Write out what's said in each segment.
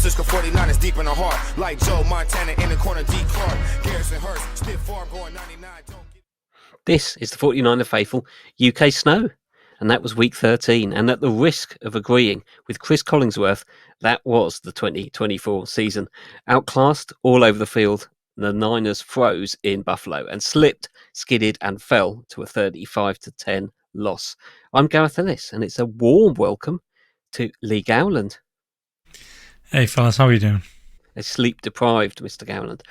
Francisco 49ers deep in the heart. Like Joe Montana in the corner, D. Clark. Garrison Hurst, stiff farm going 99. This is the 49er Faithful UK Snow, and that was week 13. And at the risk of agreeing with Chris Collingsworth, that was the 2024 season. Outclassed all over the field, the Niners froze in Buffalo and slipped, skidded, and fell to a 35-10 loss. I'm Gareth Ellis, and it's a warm welcome to Lee Gowland. Hey, fellas, how are you doing? A sleep-deprived Mr. Gowland.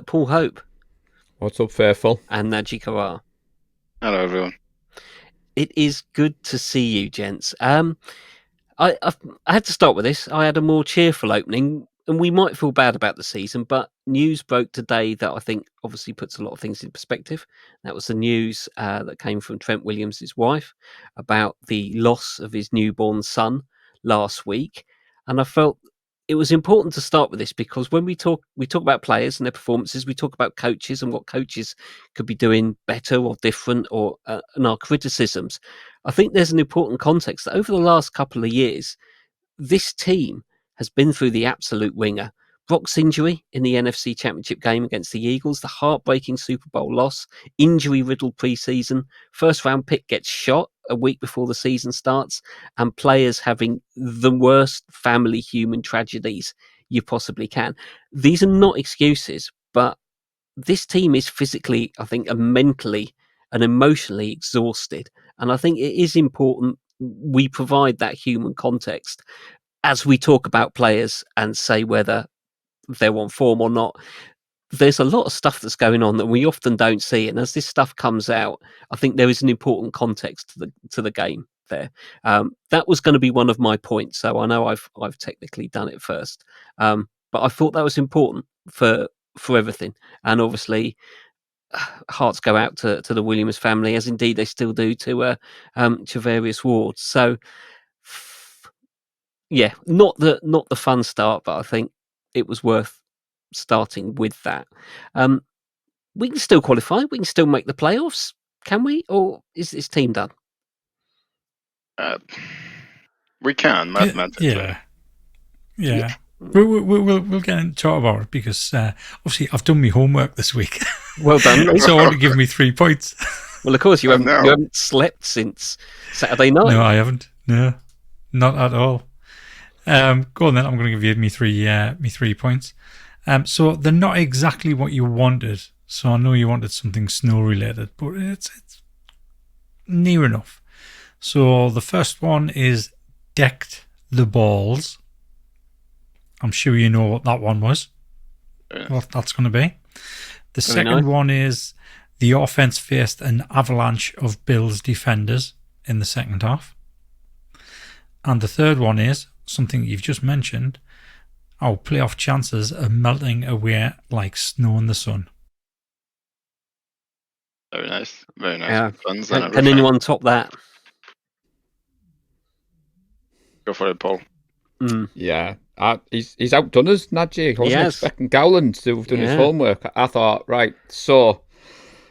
Paul Hope. What's up, Faithful? And Naji Karar. Hello, everyone. It is good to see you, gents. I had to start with this. I had a more cheerful opening, and we might feel bad about the season, but news broke today that I think obviously puts a lot of things in perspective. That was the news that came from Trent Williams' wife about the loss of his newborn son last week. And I felt it was important to start with this because when we talk about players and their performances, we talk about coaches and what coaches could be doing better or different, or and our criticisms. I think there's an important context that over the last couple of years, this team has been through the absolute ringer. Brock's injury in the NFC Championship game against the Eagles, the heartbreaking Super Bowl loss, injury-riddled preseason, first-round pick gets shot a week before the season starts, and players having the worst family human tragedies you possibly can. These are not excuses, but this team is physically, I think, and mentally and emotionally exhausted. And I think it is important we provide that human context as we talk about players and say whether they're on form or not. There's a lot of stuff that's going on that we often don't see, and as this stuff comes out, I think there is an important context to the game there. That was going to be one of my points, so I know I've technically done it first, but I thought that was important for everything, and obviously hearts go out to the Williams family, as indeed they still do to various wards. So yeah, not the fun start, but I think it was worth starting with that. We can still qualify. We can still make the playoffs. Can we? Or is this team done? We can, mathematically. Yeah. We'll get and talk about it because obviously I've done my homework this week. Well done. So I want to give me 3 points. Well, of course, you haven't slept since Saturday night. No, I haven't. No, not at all. Go on then. I'm going to give you me 3 points. So they're not exactly what you wanted. So I know you wanted something snow related, but it's near enough. So the first one is decked the balls. I'm sure you know what that one was. What that's going to be. The second one is the offense faced an avalanche of Bills defenders in the second half. And the third one is something you've just mentioned. Our playoff chances are melting away like snow in the sun. Very nice. Very nice. Yeah. Fun, Can anyone top that? Go for it, Paul. Yeah. He's outdone us, Naji. I wasn't expecting Gowland to have done his homework. I thought, right, so,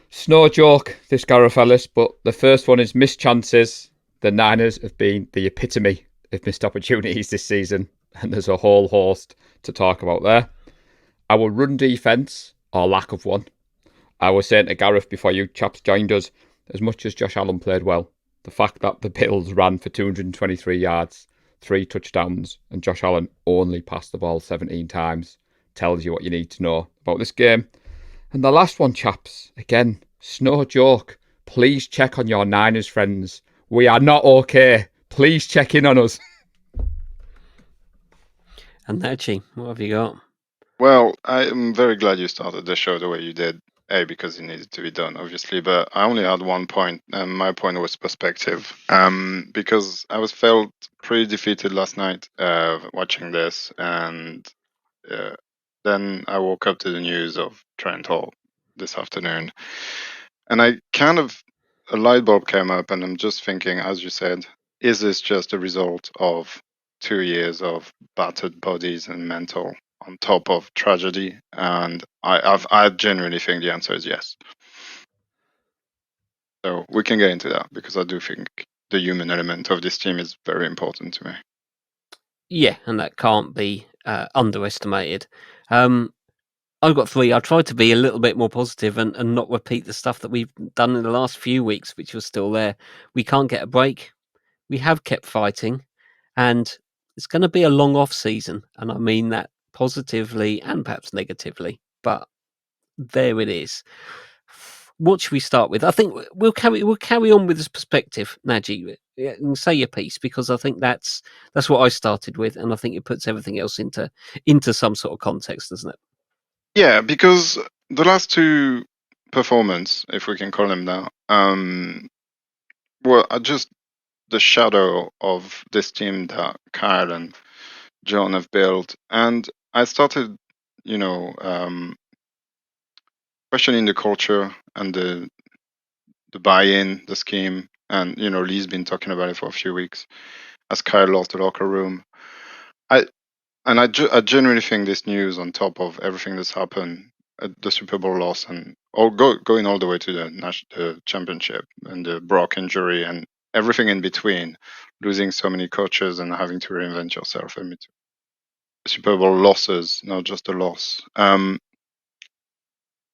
snow joke, this Gareth Ellis, but the first one is missed chances. The Niners have been the epitome of missed opportunities this season, and there's a whole host to talk about there. Our run defence, or lack of one. I was saying to Gareth before you chaps joined us, as much as Josh Allen played well, the fact that the Bills ran for 223 yards, 3 touchdowns, and Josh Allen only passed the ball 17 times tells you what you need to know about this game. And the last one, chaps, again, snow joke. Please check on your Niners friends. We are not okay. Please check in on us. And Nachi, what have you got? Well, I am very glad you started the show the way you did. Because it needed to be done, obviously, but I only had 1 point, and my point was perspective. Because I felt pretty defeated last night watching this, and then I woke up to the news of Trent Hall this afternoon, and a light bulb came up, and I'm just thinking, as you said, is this just a result of 2 years of battered bodies and mental on top of tragedy? And I genuinely think the answer is yes. So we can get into that because I do think the human element of this team is very important to me. Yeah, and that can't be underestimated. I've got 3. I tried to be a little bit more positive and not repeat the stuff that we've done in the last few weeks, which was still there. We can't get a break. We have kept fighting, and it's going to be a long off season, and I mean that positively and perhaps negatively. But there it is. What should we start with? I think we'll carry on with this perspective, Naji. And say your piece, because I think that's what I started with, and I think it puts everything else into some sort of context, doesn't it? Yeah, because the last 2 performances, if we can call them that, were just the shadow of this team that Kyle and John have built. And I started, questioning the culture and the buy-in, the scheme. And, Lee's been talking about it for a few weeks as Kyle lost the locker room. I genuinely think this news, on top of everything that's happened, the Super Bowl loss, and going all the way to the championship and the Brock injury and everything in between, losing so many coaches and having to reinvent yourself. I mean, Super Bowl losses, not just a loss.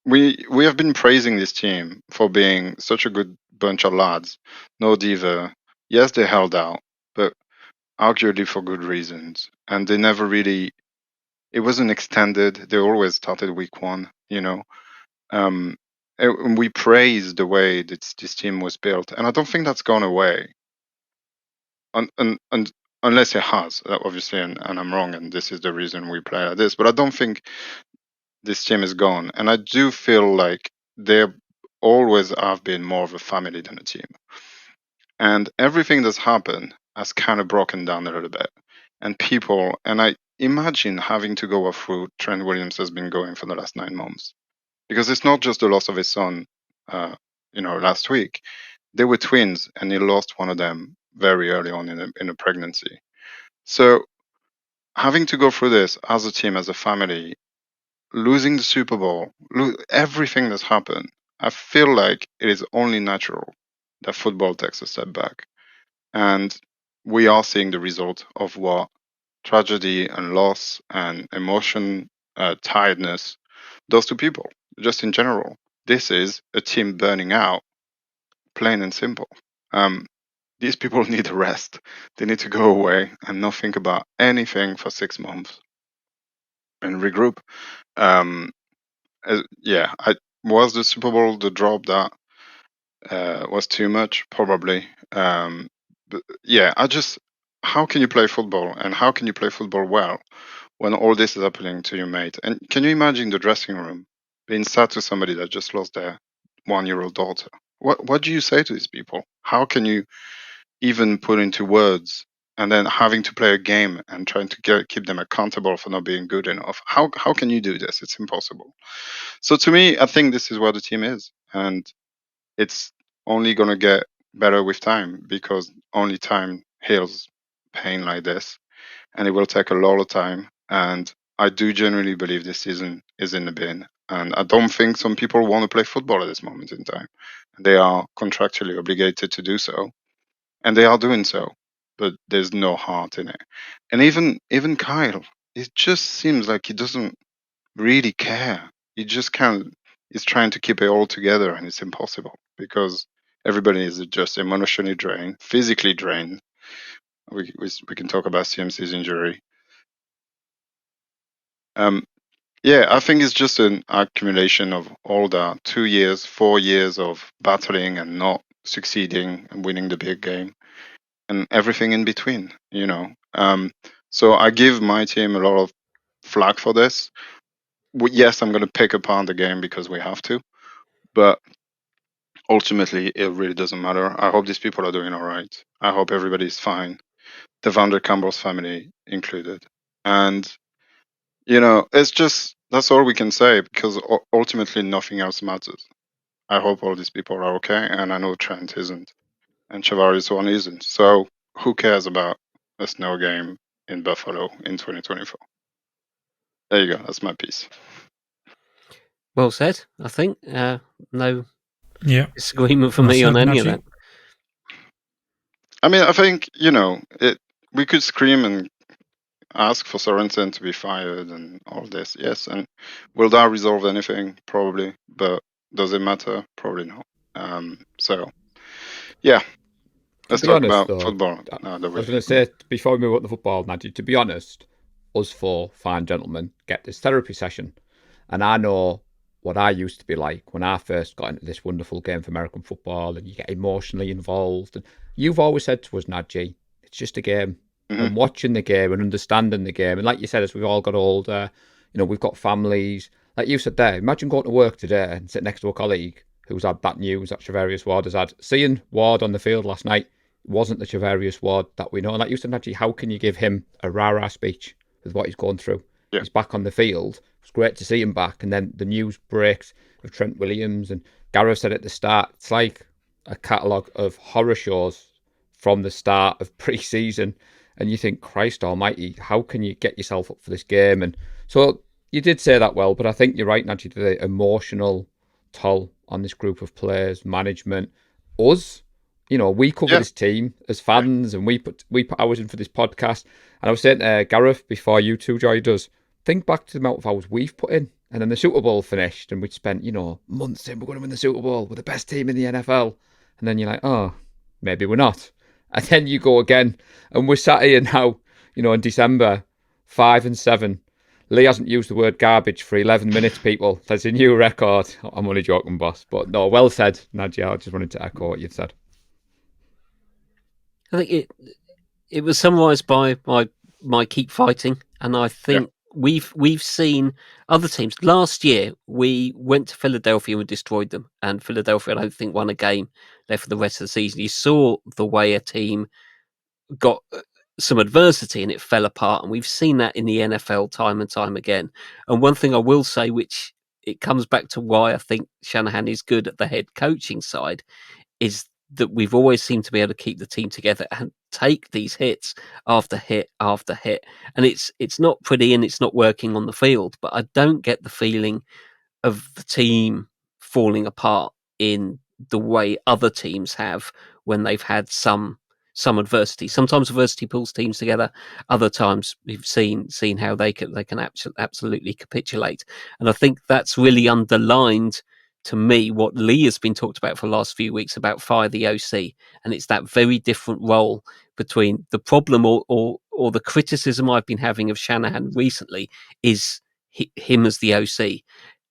We have been praising this team for being such a good bunch of lads. No diva. Yes, they held out, but arguably for good reasons. And they never really. It wasn't extended. They always started week 1. And we praised the way that this team was built, and I don't think that's gone away. And unless it has, obviously, and I'm wrong, and this is the reason we play like this. But I don't think this team is gone, and I do feel like they always have been more of a family than a team. And everything that's happened has kind of broken down a little bit, and I imagine having to go through Trent Williams has been going for the last 9 months, because it's not just the loss of his son, last week. They were twins, and he lost one of them very early on in a pregnancy. So having to go through this as a team, as a family, losing the Super Bowl, everything that's happened, I feel like it is only natural that football takes a step back. And we are seeing the result of what tragedy and loss and emotion, tiredness does to people, just in general. This is a team burning out, plain and simple. These people need a rest. They need to go away and not think about anything for 6 months and regroup. Was the Super Bowl the drop that was too much? Probably. But yeah, how can you play football, and how can you play football well when all this is happening to your mate? And can you imagine the dressing room being sad to somebody that just lost their 1-year-old daughter? What do you say to these people? How can you even put into words, and then having to play a game and trying to keep them accountable for not being good enough? How can you do this? It's impossible. So to me, I think this is where the team is, and it's only going to get better with time, because only time heals pain like this, and it will take a lot of time. And I do genuinely believe this season is in the bin, and I don't think some people want to play football at this moment in time. They are contractually obligated to do so, and they are doing so, but there's no heart in it. And even Kyle, it just seems like he doesn't really care. He just can't. He's trying to keep it all together, and it's impossible, because everybody is just emotionally drained, physically drained. We can talk about CMC's injury. Yeah, I think it's just an accumulation of all that 2 years, 4 years of battling and not succeeding and winning the big game, and everything in between. So I give my team a lot of flack for this. Yes, I'm going to pick apart the game because we have to, but ultimately it really doesn't matter. I hope these people are doing all right. I hope everybody's fine, the Vander Campbell's family included. And it's just, that's all we can say, because ultimately nothing else matters. I hope all these people are okay, and I know Trent isn't, and Chavari's one isn't. So who cares about a snow game in Buffalo in 2024? There you go. That's my piece. Well said, I think. No disagreement for Well me said, on any Naji. of that. I mean, I think, we could scream and ask for Sorensen to be fired and all this. Yes, and will that resolve anything? Probably, but does it matter? Probably not. So, yeah, let's talk about football. I was going to say, before we move on to football, Nadji, to be honest, us four fine gentlemen get this therapy session. And I know what I used to be like when I first got into this wonderful game for American football, and you get emotionally involved. And you've always said to us, Nadji, it's just a game. Mm-hmm. And watching the game and understanding the game. And like you said, as we've all got older, we've got families. Like you said there, imagine going to work today and sitting next to a colleague who's had that news that Trevarius Ward has had. Seeing Ward on the field last night wasn't the Trevarius Ward that we know. And like you said, Nadji, how can you give him a rah-rah speech with what he's going through? Yeah. He's back on the field. It's great to see him back. And then the news breaks of Trent Williams. And Gareth said at the start, it's like a catalogue of horror shows from the start of pre-season. And you think, Christ almighty, how can you get yourself up for this game? And so you did say that well, but I think you're right, Nadji, the emotional toll on this group of players, management, us. We cover this team as fans, and we put hours in for this podcast. And I was saying to Gareth before you two joined us, think back to the amount of hours we've put in. And then the Super Bowl finished, and we'd spent, months saying we're going to win the Super Bowl. We're the best team in the NFL. And then you're like, oh, maybe we're not. And then you go again, and we're sat here now, in December, 5-7. Lee hasn't used the word garbage for 11 minutes, people. That's a new record. I'm only joking, boss. But no, well said, Nadji. I just wanted to echo what you've said. I think it was summarised by my keep fighting, and I think we've seen other teams. Last year, we went to Philadelphia and destroyed them, and Philadelphia, I don't think, won a game left for the rest of the season. You saw the way a team got some adversity and it fell apart, and we've seen that in the NFL time and time again. And one thing I will say, which it comes back to why I think Shanahan is good at the head coaching side, is that we've always seemed to be able to keep the team together and take these hits after hit after hit. And it's not pretty and it's not working on the field, but I don't get the feeling of the team falling apart in the way other teams have when they've had some adversity. Sometimes adversity pulls teams together. Other times we've seen how they can absolutely capitulate. And I think that's really underlined to me what Lee has been talked about for the last few weeks about fire the OC, and it's that very different role between the problem or the criticism I've been having of Shanahan recently is him as the OC.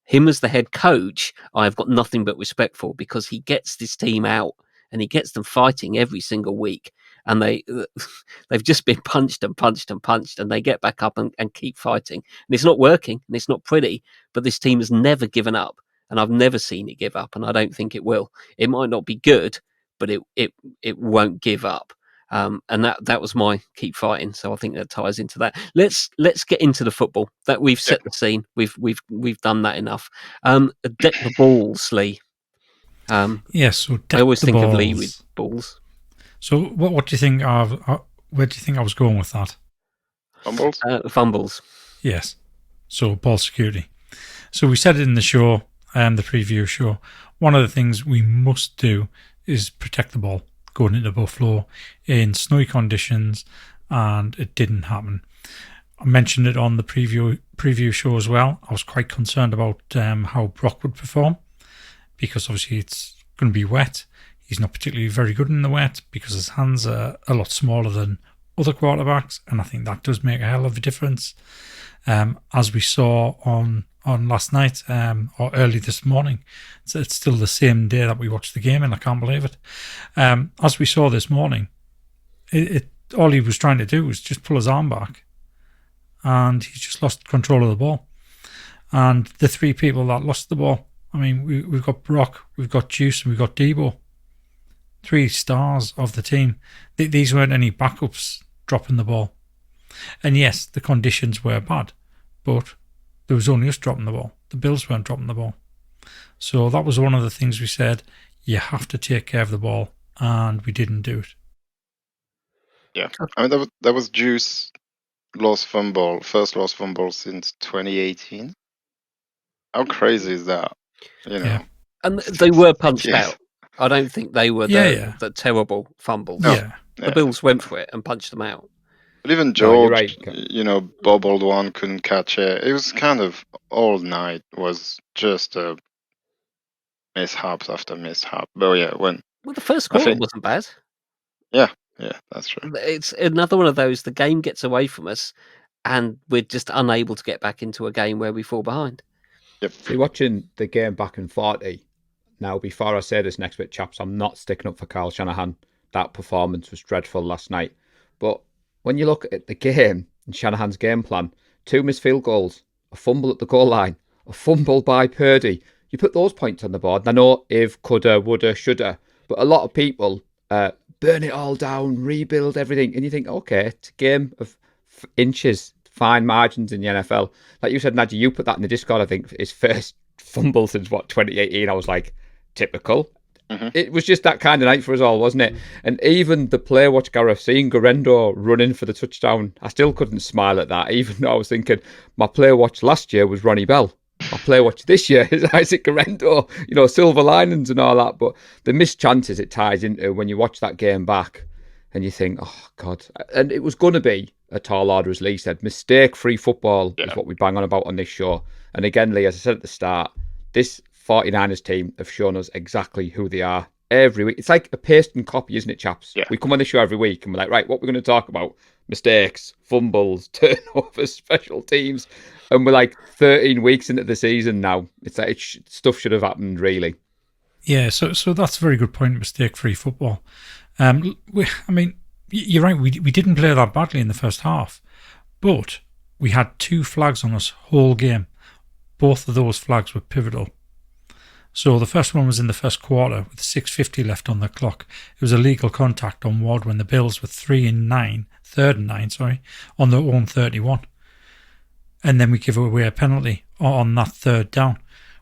Him as the head coach, I've got nothing but respect for, because he gets this team out and he gets them fighting every single week, and they've just been punched and punched and punched, and they get back up and keep fighting. And it's not working and it's not pretty, but this team has never given up. And I've never seen it give up, and I don't think it will. It might not be good, but it won't give up. And that was my keep fighting. So I think that ties into that. Let's get into the football. That we've set the scene. We've done that enough. Deck the balls, Lee. Yes. So I always think of Lee with balls. So what do you think of? Where do you think I was going with that? Fumbles. Fumbles. Yes. So ball security. So we said it in the show. The preview show, one of the things we must do is protect the ball going into Buffalo in snowy conditions, and it didn't happen. I mentioned it on the preview show as well. I was quite concerned about how Brock would perform, because obviously it's going to be wet. He's not particularly very good in the wet because his hands are a lot smaller than other quarterbacks, and I think that does make a hell of a difference. As we saw on last night or early this morning. So it's still the same day that we watched the game, and I can't believe it. As we saw this morning, all he was trying to do was just pull his arm back, and he just lost control of the ball. And the three people that lost the ball, I mean, we've got Brock, we've got Juice, and we've got Debo. 3 stars of the team. These weren't any backups dropping the ball. And yes, the conditions were bad, but there was only us dropping the ball. The Bills weren't dropping the ball. So that was one of the things we said, you have to take care of the ball, and we didn't do it. Yeah, I mean, that was Juice first lost fumble since 2018. How crazy is that? Yeah. And they were punched out. I don't think they were the terrible fumbles. No. Yeah. The Bills went for it and punched them out. But even No, you're George, right. bobbled one, couldn't catch it. It was kind of all night was just a mishaps after mishap. But yeah, Well, the first I quarter think, wasn't bad. yeah, that's true. It's another one of those. The game gets away from us, and we're just unable to get back into a game where we fall behind. Yep. See, watching the game back in 40, now before I say this next bit, chaps, I'm not sticking up for Kyle Shanahan. That performance was dreadful last night. But when you look at the game and Shanahan's game plan, 2 missed field goals, a fumble at the goal line, a fumble by Purdy. You put those points on the board. And I know if, coulda, woulda, shoulda, but a lot of people burn it all down, rebuild everything. And you think, okay, it's a game of inches, fine margins in the NFL. Like you said, Nadji, you put that in the Discord, I think, his first fumble since, 2018. I was like, typical. Mm-hmm. It was just that kind of night for us all, wasn't it? Mm-hmm. And even the player watch, Gareth, seeing Guerrero running for the touchdown, I still couldn't smile at that, even though I was thinking my player watch last year was Ronnie Bell. My player watch this year is Isaac Guerrero, silver linings and all that. But the missed chances it ties into when you watch that game back and you think, oh, God. And it was going to be a tall order, as Lee said. Mistake-free football is what we bang on about on this show. And again, Lee, as I said at the start, this 49ers team have shown us exactly who they are every week. It's like a paste and copy, isn't it, chaps? Yeah. We come on the show every week and we're like, right, what we're going to talk about? Mistakes, fumbles, turnovers, special teams. And we're like 13 weeks into the season now. It's like stuff should have happened, really. Yeah, so that's a very good point, mistake-free football. You're right, we didn't play that badly in the first half, but we had 2 flags on us whole game. Both of those flags were pivotal. So the first one was in the first quarter with 6:50 left on the clock. It was a legal contact on Ward when the Bills were 3rd and 9, on their own 31. And then we give away a penalty on that 3rd down,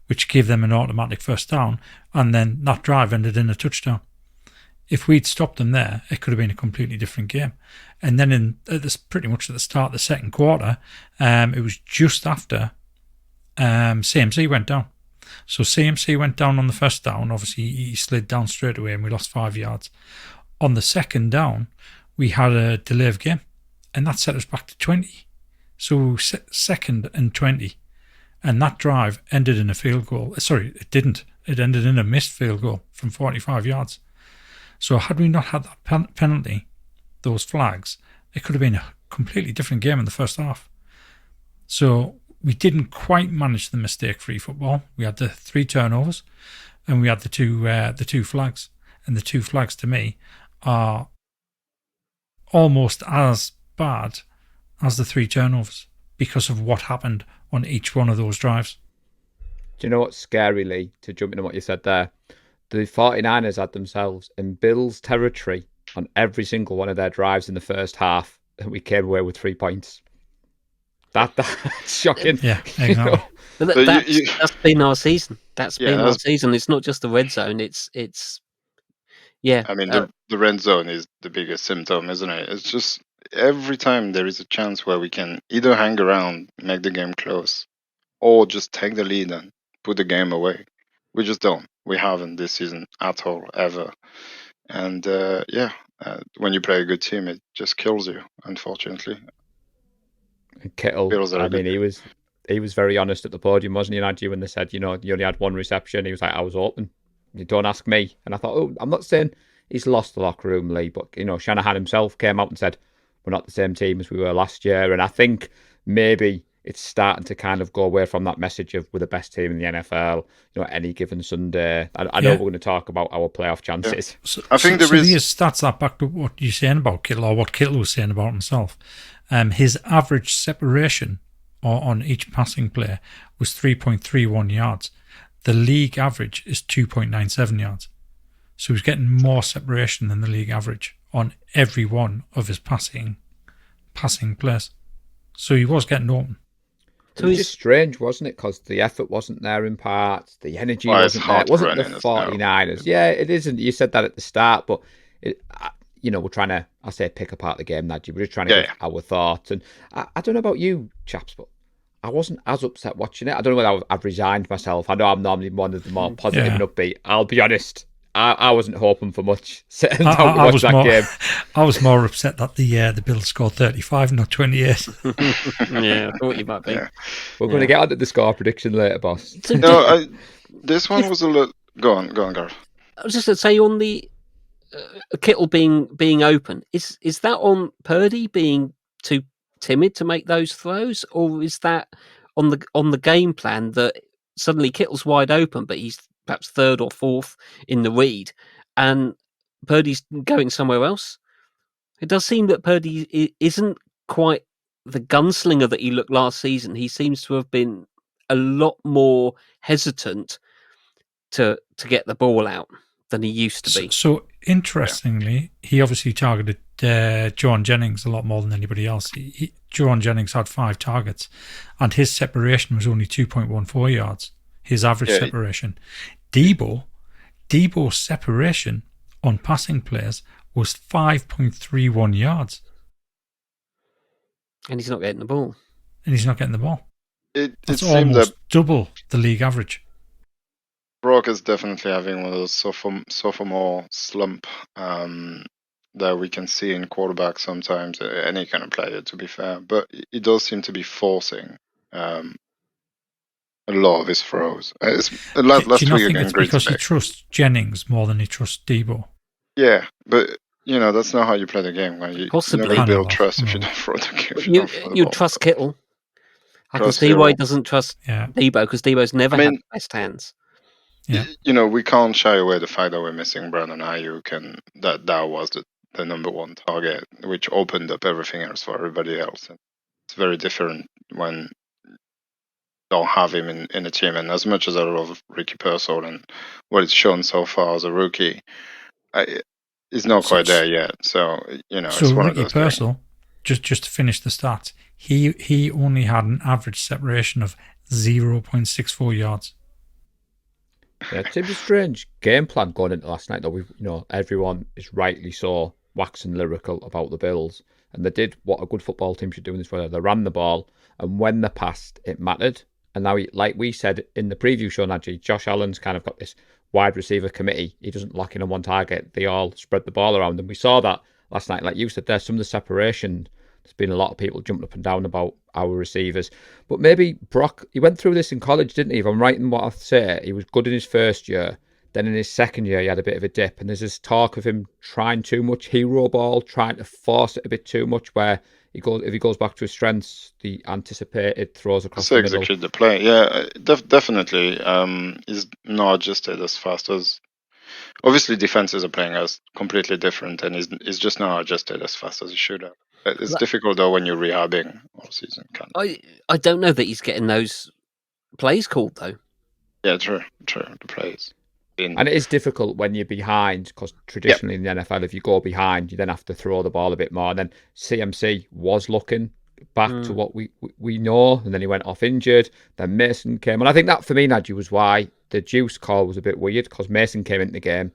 which gave them an automatic first down, and then that drive ended in a touchdown. If we'd stopped them there, it could have been a completely different game. And then pretty much at the start of the second quarter, it was just after CMC went down. So CMC went down on the first down. Obviously, he slid down straight away and we lost 5 yards. On the second down, we had a delay of game, and that set us back to 20. So 2nd and 20. And that drive ended in a field goal. Sorry, it didn't. It ended in a missed field goal from 45 yards. So had we not had that penalty, those flags, it could have been a completely different game in the first half. So we didn't quite manage the mistake-free football. We had the 3 turnovers, and we had the two flags. And the 2 flags, to me, are almost as bad as the 3 turnovers because of what happened on each one of those drives. Do you know what's scary, Lee, to jump into what you said there? The 49ers had themselves in Bills territory on every single one of their drives in the first half, and we came away with 3 points. That's shocking. Yeah, exactly. But that's been our season. That's been our season. It's not just the red zone. It's yeah. I mean, the red zone is the biggest symptom, isn't it? It's just every time there is a chance where we can either hang around, make the game close, or just take the lead and put the game away. We just don't. We haven't this season at all, ever. And when you play a good team, it just kills you, unfortunately. Kittle, he was very honest at the podium, wasn't he, Nadji, when they said, you only had 1 reception. He was like, I was open. You don't ask me. And I thought, I'm not saying he's lost the locker room, Lee, but, Shanahan himself came out and said, we're not the same team as we were last year. And I think maybe it's starting to kind of go away from that message of we're the best team in the NFL, any given Sunday. I know we're going to talk about our playoff chances. Yeah. I think there is stats that back to what you're saying about Kittle, or what Kittle was saying about himself. His average separation on each passing play was 3.31 yards. The league average is 2.97 yards. So he's getting more separation than the league average on every one of his passing plays. So he was getting open. So it was just strange, wasn't it? Because the effort wasn't there in parts, the energy wasn't there. It wasn't the 49ers. Yeah, it isn't. You said that at the start, but we're trying to, I say, pick apart the game, Nadji. We're just trying to give our thoughts. And I don't know about you, chaps, but I wasn't as upset watching it. I don't know whether I've resigned myself. I know I'm normally one of the more positive and upbeat. I'll be honest, I wasn't hoping for much sitting down to I watch was that more, game. I was more upset that the Bills scored 35, not 28. Yeah, I thought you might be. Yeah. We're going to get onto the score prediction later, boss. So No, this one was a little. Go on, Gareth. I was just going to say on the Kittle being open, is that on Purdy being too timid to make those throws, or is that on the game plan that suddenly Kittle's wide open, but he's perhaps third or fourth in the read, and Purdy's going somewhere else? It does seem that Purdy isn't quite the gunslinger that he looked last season. He seems to have been a lot more hesitant to get the ball out than he used to be. So interestingly, he obviously targeted Joan Jennings a lot more than anybody else. Joan Jennings had 5 targets, and his separation was only 2.14 yards. His average separation. Debo's separation on passing plays was 5.31 yards. And he's not getting the ball. It That's seemed almost that double the league average. Brock is definitely having one of those sophomore slump that we can see in quarterbacks sometimes, any kind of player, to be fair. But he does seem to be forcing a lot of his throws. Do you not week think again, it's because he Bay. trusts Jennings more than he trusts Debo? Yeah, but that's not how you play the game. You Possibly. never I know build that, trust I if know you that. don't throw the game. You trust Kittle. I can Trust see why he Kittle. doesn't trust Yeah. Debo, because Debo's never had the best hands. Yeah. We can't shy away the fact that we're missing Brandon Ayuk, and that was the number one target, which opened up everything else for everybody else. And it's very different when you don't have him in a team. And as much as I love Ricky Pearsall and what it's shown so far as a rookie, he's not quite there yet. So it's one of Ricky those Pearsall, just to finish the stats, he only had an average separation of 0.64 yards. Yeah, it seems a strange game plan going into last night, though. Everyone is rightly so waxing lyrical about the Bills, and they did what a good football team should do in this weather. They ran the ball, and when they passed, it mattered. And now, like we said in the preview show, Najee, Josh Allen's kind of got this wide receiver committee. He doesn't lock in on one target. They all spread the ball around, and we saw that last night. Like you said, there's some of the separation. There's been a lot of people jumping up and down about our receivers. But maybe Brock, he went through this in college, didn't he? If I'm right in what I say, he was good in his first year. Then in his second year, he had a bit of a dip. And there's this talk of him trying too much hero ball, trying to force it a bit too much, where if he goes back to his strengths, the anticipated throws across the middle. execute the play. Yeah, definitely. He's not adjusted as fast as. Obviously, defenses are playing us completely different, and he's just not adjusted as fast as he should have. It's difficult though when you're rehabbing all season. I don't know that he's getting those plays called though. Yeah, true. The plays. And it is difficult when you're behind, because traditionally in the NFL, if you go behind, you then have to throw the ball a bit more. And then CMC was looking back to what we know, and then he went off injured. Then Mason came, and I think that for me, Najee, was why the Juice call was a bit weird, because Mason came into the game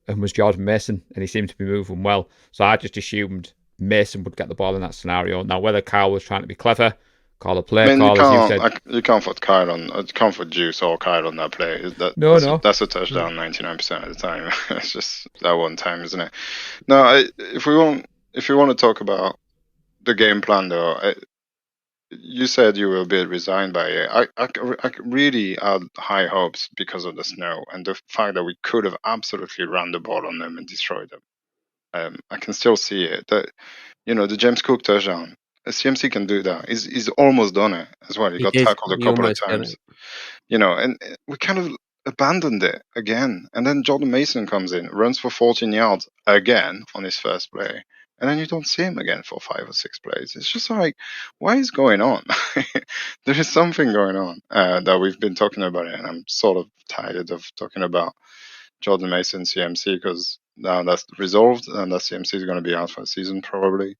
and was Jordan Mason, and he seemed to be moving well. So I just assumed Mason would get the ball in that scenario. Now, whether Kyle was trying to be clever, call a play, call as you said. You can't put Juice or Kyle on that play. That's a touchdown 99% of the time. It's just that one time, isn't it? No, if we want to talk about the game plan, though, you said you were a bit resigned by it. I really had high hopes because of the snow and the fact that we could have absolutely run the ball on them and destroyed them. I can still see it. The James Cook touchdown. CMC can do that. He's almost done it as well. He got tackled a couple of times. And we kind of abandoned it again. And then Jordan Mason comes in, runs for 14 yards again on his first play. And then you don't see him again for 5 or 6 plays. It's just like, what is going on? There is something going on that we've been talking about it. And I'm sort of tired of talking about Jordan Mason, CMC, because now that's resolved and that CMC is going to be out for a season probably.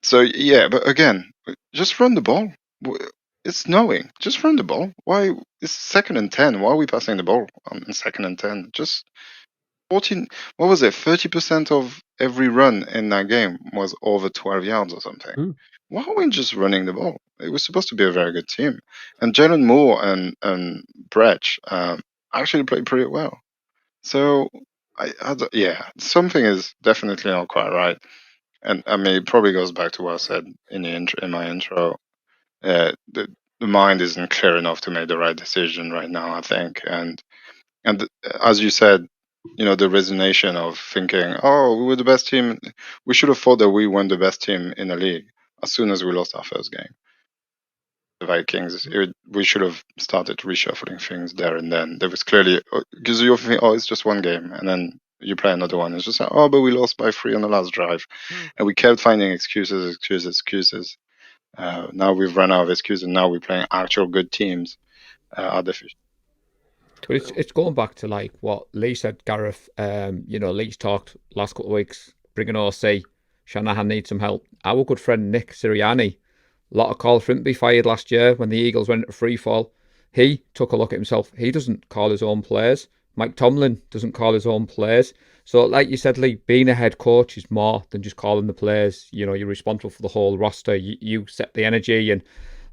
So yeah, but again, just run the ball. It's snowing. Just run the ball. Why? It's 2nd and 10. Why are we passing the ball on 2nd and 10? Just 14. What was it? 30% of every run in that game was over 12 yards or something. Why are we just running the ball? It was supposed to be a very good team, and Jalen Moore and Brecht actually played pretty well. So something is definitely not quite right, and I mean it probably goes back to what I said in my intro. The mind isn't clear enough to make the right decision right now, I think, and as you said, the resignation of thinking, oh, we were the best team. We should have thought that we weren't the best team in the league as soon as we lost our first game. The Vikings, we should have started reshuffling things there and then. There was clearly, because you think, oh, it's just one game, and then you play another one. It's just like, oh, but we lost by 3 on the last drive, and we kept finding excuses. Now we've run out of excuses, and now we're playing actual good teams. Artificial. But it's going back to like what Lee said, Gareth. Lee's talked last couple of weeks, bringing OC. Shanahan needs some help. Our good friend Nick Sirianni, a lot of calls for him to be fired last year when the Eagles went into free fall. He took a look at himself. He doesn't call his own players. Mike Tomlin doesn't call his own players. So, like you said, Lee, being a head coach is more than just calling the players. You're responsible for the whole roster. You set the energy, and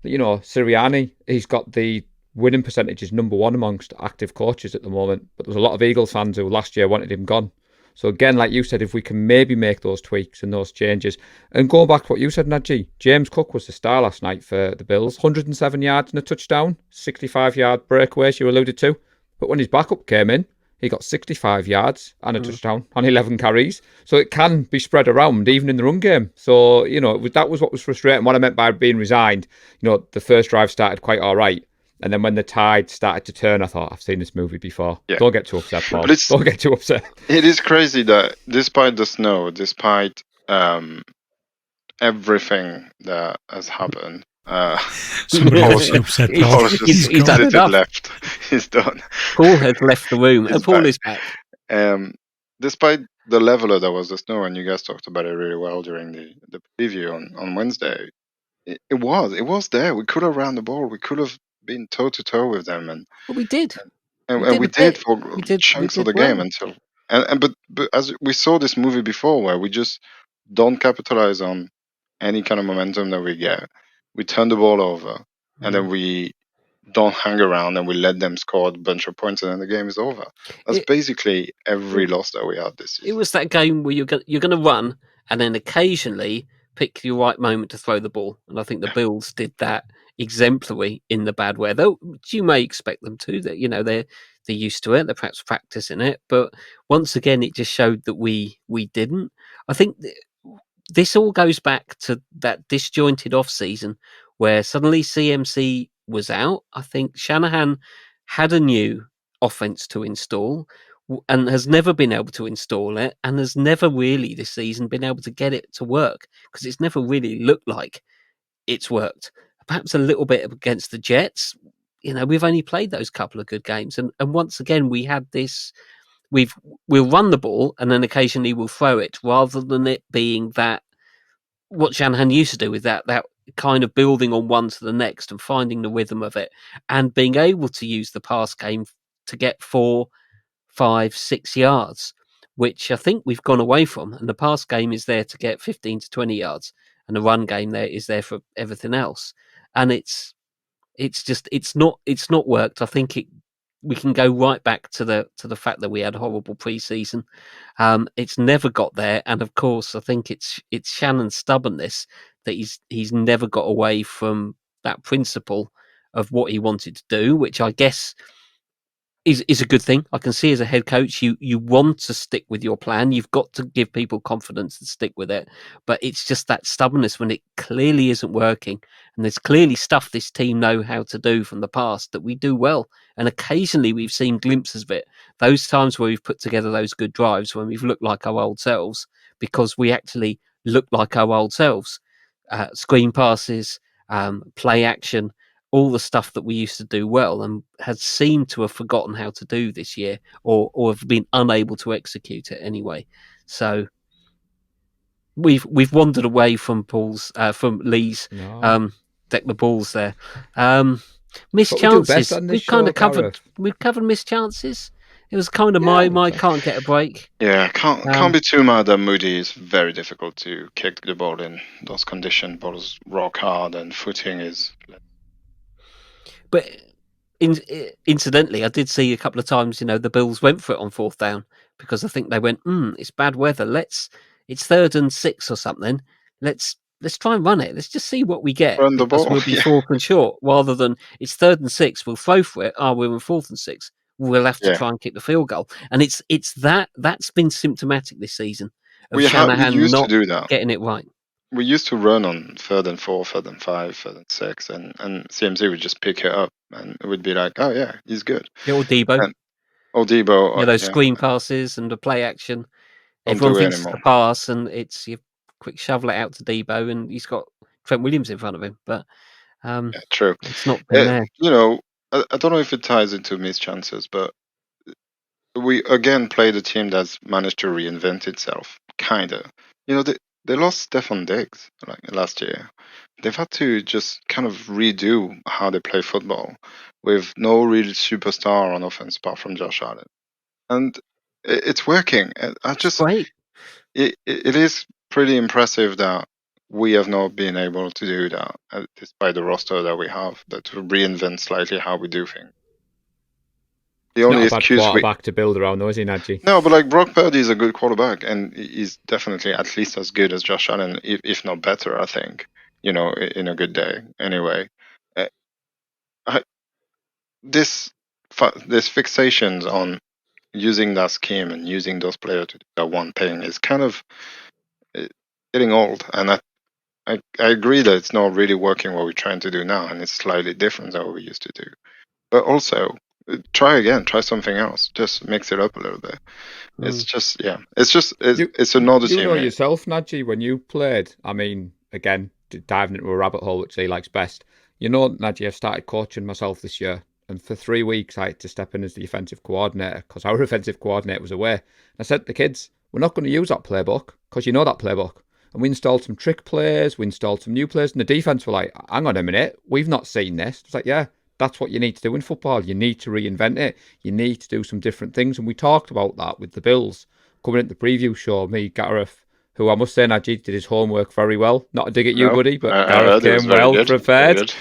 Sirianni, he's got the winning percentage is number one amongst active coaches at the moment. But there's a lot of Eagles fans who last year wanted him gone. So again, like you said, if we can maybe make those tweaks and those changes, and going back to what you said, Najee, James Cook was the star last night for the Bills. 107 yards and a touchdown, 65-yard breakaways you alluded to. But when his backup came in, he got 65 yards and a touchdown on 11 carries. So it can be spread around even in the run game. So, that was what was frustrating. What I meant by being resigned, the first drive started quite all right. And then when the tide started to turn, I thought, I've seen this movie before. Yeah. Don't get too upset, Paul. Don't get too upset. It is crazy that despite the snow, despite everything that has happened, somebody else upset. Paul's just left. He's done. Paul has left the room, and Paul is back. Despite the leveler that was the snow, and you guys talked about it really well during the preview on Wednesday, it was there. We could have ran the ball. We could have been toe to toe with them, and we did. We did for chunks of the game until but as we saw this movie before, where we just don't capitalize on any kind of momentum that we get. We turn the ball over, and then we don't hang around, and we let them score a bunch of points, and then the game is over. That's basically every loss that we had this season. It was that game where you're going to run, and then occasionally pick your right moment to throw the ball. And I think the Bills did that exemplary in the bad weather, which you may expect them to. That they're used to it. They're perhaps practicing it, but once again, it just showed that we didn't. I think this all goes back to that disjointed off season where suddenly CMC was out. I think Shanahan had a new offense to install and has never been able to install it, and has never really this season been able to get it to work because it's never really looked like it's worked. Perhaps a little bit against the Jets. We've only played those couple of good games, and once again we had this. We'll run the ball and then occasionally we'll throw it, rather than it being that what Shanahan used to do with that kind of building on one to the next and finding the rhythm of it, and being able to use the pass game to get 4, 5, 6 yards, which I think we've gone away from. And the pass game is there to get 15 to 20 yards, and the run game there is there for everything else. And it's not worked. I think we can go right back to the fact that we had a horrible preseason. It's never got there, and of course, I think it's Shannon's stubbornness that he's never got away from that principle of what he wanted to do, which I guess is a good thing. I can see as a head coach, you want to stick with your plan. You've got to give people confidence to stick with it, but it's just that stubbornness when it clearly isn't working. And there's clearly stuff this team know how to do from the past that we do well. And occasionally we've seen glimpses of it. Those times where we've put together those good drives when we've looked like our old selves, because we actually look like our old selves. Screen passes, play action, all the stuff that we used to do well, and has seemed to have forgotten how to do this year, or have been unable to execute it anyway. So we've wandered away from Lee's deck the balls there. Missed chances. We've kind of covered. We've covered missed chances. It was kind of my can't get a break. Yeah, can't be too mad that Moody is very difficult to kick the ball in those conditions. Balls rock hard, and footing is. But Incidentally, I did see a couple of times, the Bills went for it on 4th down because I think they went, it's bad weather. It's 3rd and 6 or something. Let's try and run it. Let's just see what we get Run the because ball. we'll be Yeah. 4th and short rather than it's 3rd and 6. We'll throw for it. We're in 4th and 6. We'll have to Yeah. try and kick the field goal. And it's that's been symptomatic this season of We Shanahan used to not do that. getting it right. We used to run on 3rd and 4, 3rd and 5, 3rd and 6, and CMC would just pick it up, and it would be like, oh yeah, he's good. Yeah, or Debo. And, or Debo. Those screen passes and the play action. Don't Everyone do it thinks it's anymore. the pass, and it's you quick shovel it out to Debo, and he's got Trent Williams in front of him. But Yeah, true. it's not been there. I don't know if it ties into missed chances, but we again played a team that's managed to reinvent itself, kinda. They lost Stephon Diggs last year. They've had to just kind of redo how they play football with no real superstar on offense apart from Josh Allen, and it's working. It's great. It is pretty impressive that we have not been able to do that, despite the roster that we have, that to reinvent slightly how we do things. The only not a bad excuse quarterback to build around, though, is he, Nadji? No, but Brock Purdy is a good quarterback, and he's definitely at least as good as Josh Allen, if not better, I think. In a good day. Anyway, uh, this fixations on using that scheme and using those players to do that one thing is kind of getting old, and I agree that it's not really working what we're trying to do now, and it's slightly different than what we used to do. But also, try again, try something else, just mix it up a little bit. It's just, it's another team. You know yourself, Nadji, when you played, I mean, again, diving into a rabbit hole, which he likes best. Nadji, I've started coaching myself this year, and for 3 weeks I had to step in as the offensive coordinator because our offensive coordinator was away. And I said to the kids, we're not going to use that playbook because you know that playbook. And we installed some trick plays, we installed some new plays, and the defense were like, hang on a minute, we've not seen this. It's like, yeah, that's what you need to do in football. You need to reinvent it. You need to do some different things. And we talked about that with the Bills coming into the preview show. Me, Gareth, who I must say, Najee did his homework very well. Not a dig at you, buddy, but Gareth came well prepared.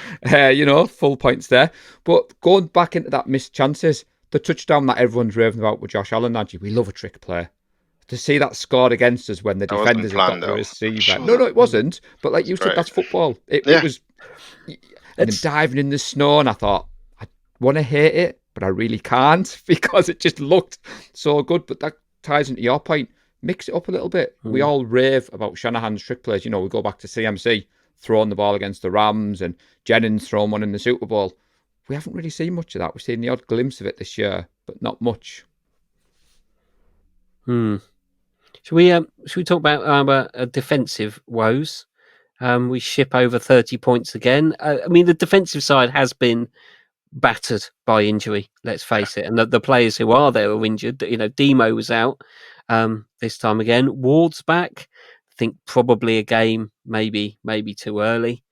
Full points there. But going back into that missed chances, the touchdown that everyone's raving about with Josh Allen, Najee, we love a trick play. To see that scored against us when the defenders have got the receiver. No, it wasn't. But like you said, that's football. It was... And him diving in the snow, and I thought, I want to hate it, but I really can't because it just looked so good. But that ties into your point. Mix it up a little bit. We all rave about Shanahan's trick plays. We go back to CMC throwing the ball against the Rams and Jennings throwing one in the Super Bowl. We haven't really seen much of that. We've seen the odd glimpse of it this year, but not much. Should we talk about our defensive woes? We ship over 30 points again. I mean, the defensive side has been battered by injury, let's face it. And the players who are there are injured. Demo was out this time again. Ward's back. I think probably a game, maybe too early.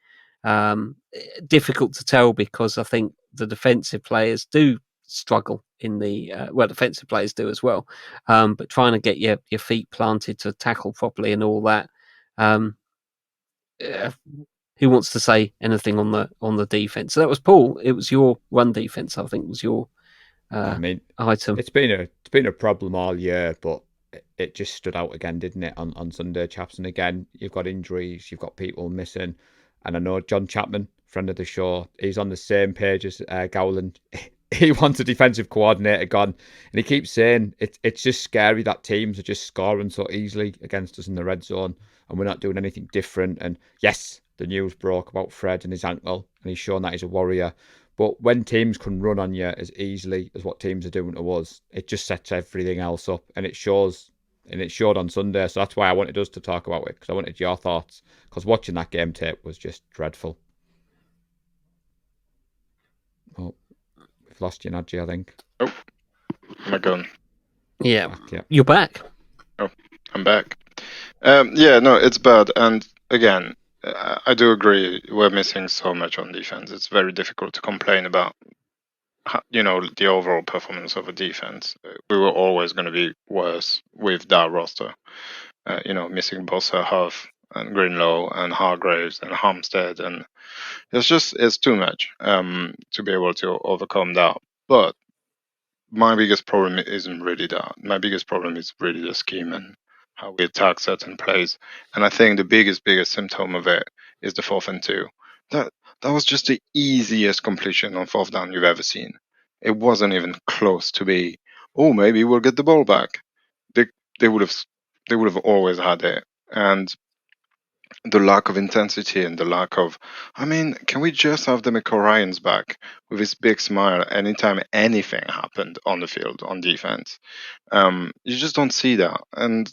Difficult to tell because I think the defensive players do struggle in the... defensive players do as well. But trying to get your feet planted to tackle properly and all that... who wants to say anything on the defense? So that was Paul. It was your run defense, I think, was your item. It's been a problem all year, but it just stood out again, didn't it, on Sunday, chaps? And again, you've got injuries, you've got people missing, and I know John Chapman, friend of the show, he's on the same page as Gowland. He wants a defensive coordinator gone, and he keeps saying it's just scary that teams are just scoring so easily against us in the red zone, and we're not doing anything different. And yes, the news broke about Fred and his ankle, and he's shown that he's a warrior. But when teams can run on you as easily as what teams are doing to us, it just sets everything else up, and it shows. And it showed on Sunday, so that's why I wanted us to talk about it, because I wanted your thoughts, because watching that game tape was just dreadful. Oh, we've lost you, Nadji, I think. Oh, am I gone? Yeah. Back, yeah. You're back. Oh, I'm back. No, it's bad. And again, I do agree we're missing so much on defense. It's very difficult to complain about, the overall performance of a defense. We were always going to be worse with that roster. Missing Bosa, Huff, and Greenlow and Hargraves and Hampstead, and it's too much to be able to overcome that. But my biggest problem isn't really that. My biggest problem is really the scheme and how we attack certain plays. And I think the biggest symptom of it is the 4th and 2. That was just the easiest completion on 4th down you've ever seen. It wasn't even close to be, oh, maybe we'll get the ball back. They would have always had it. And the lack of intensity and the lack of, I mean, can we just have the Ryans back with his big smile anytime anything happened on the field on defense? You just don't see that, and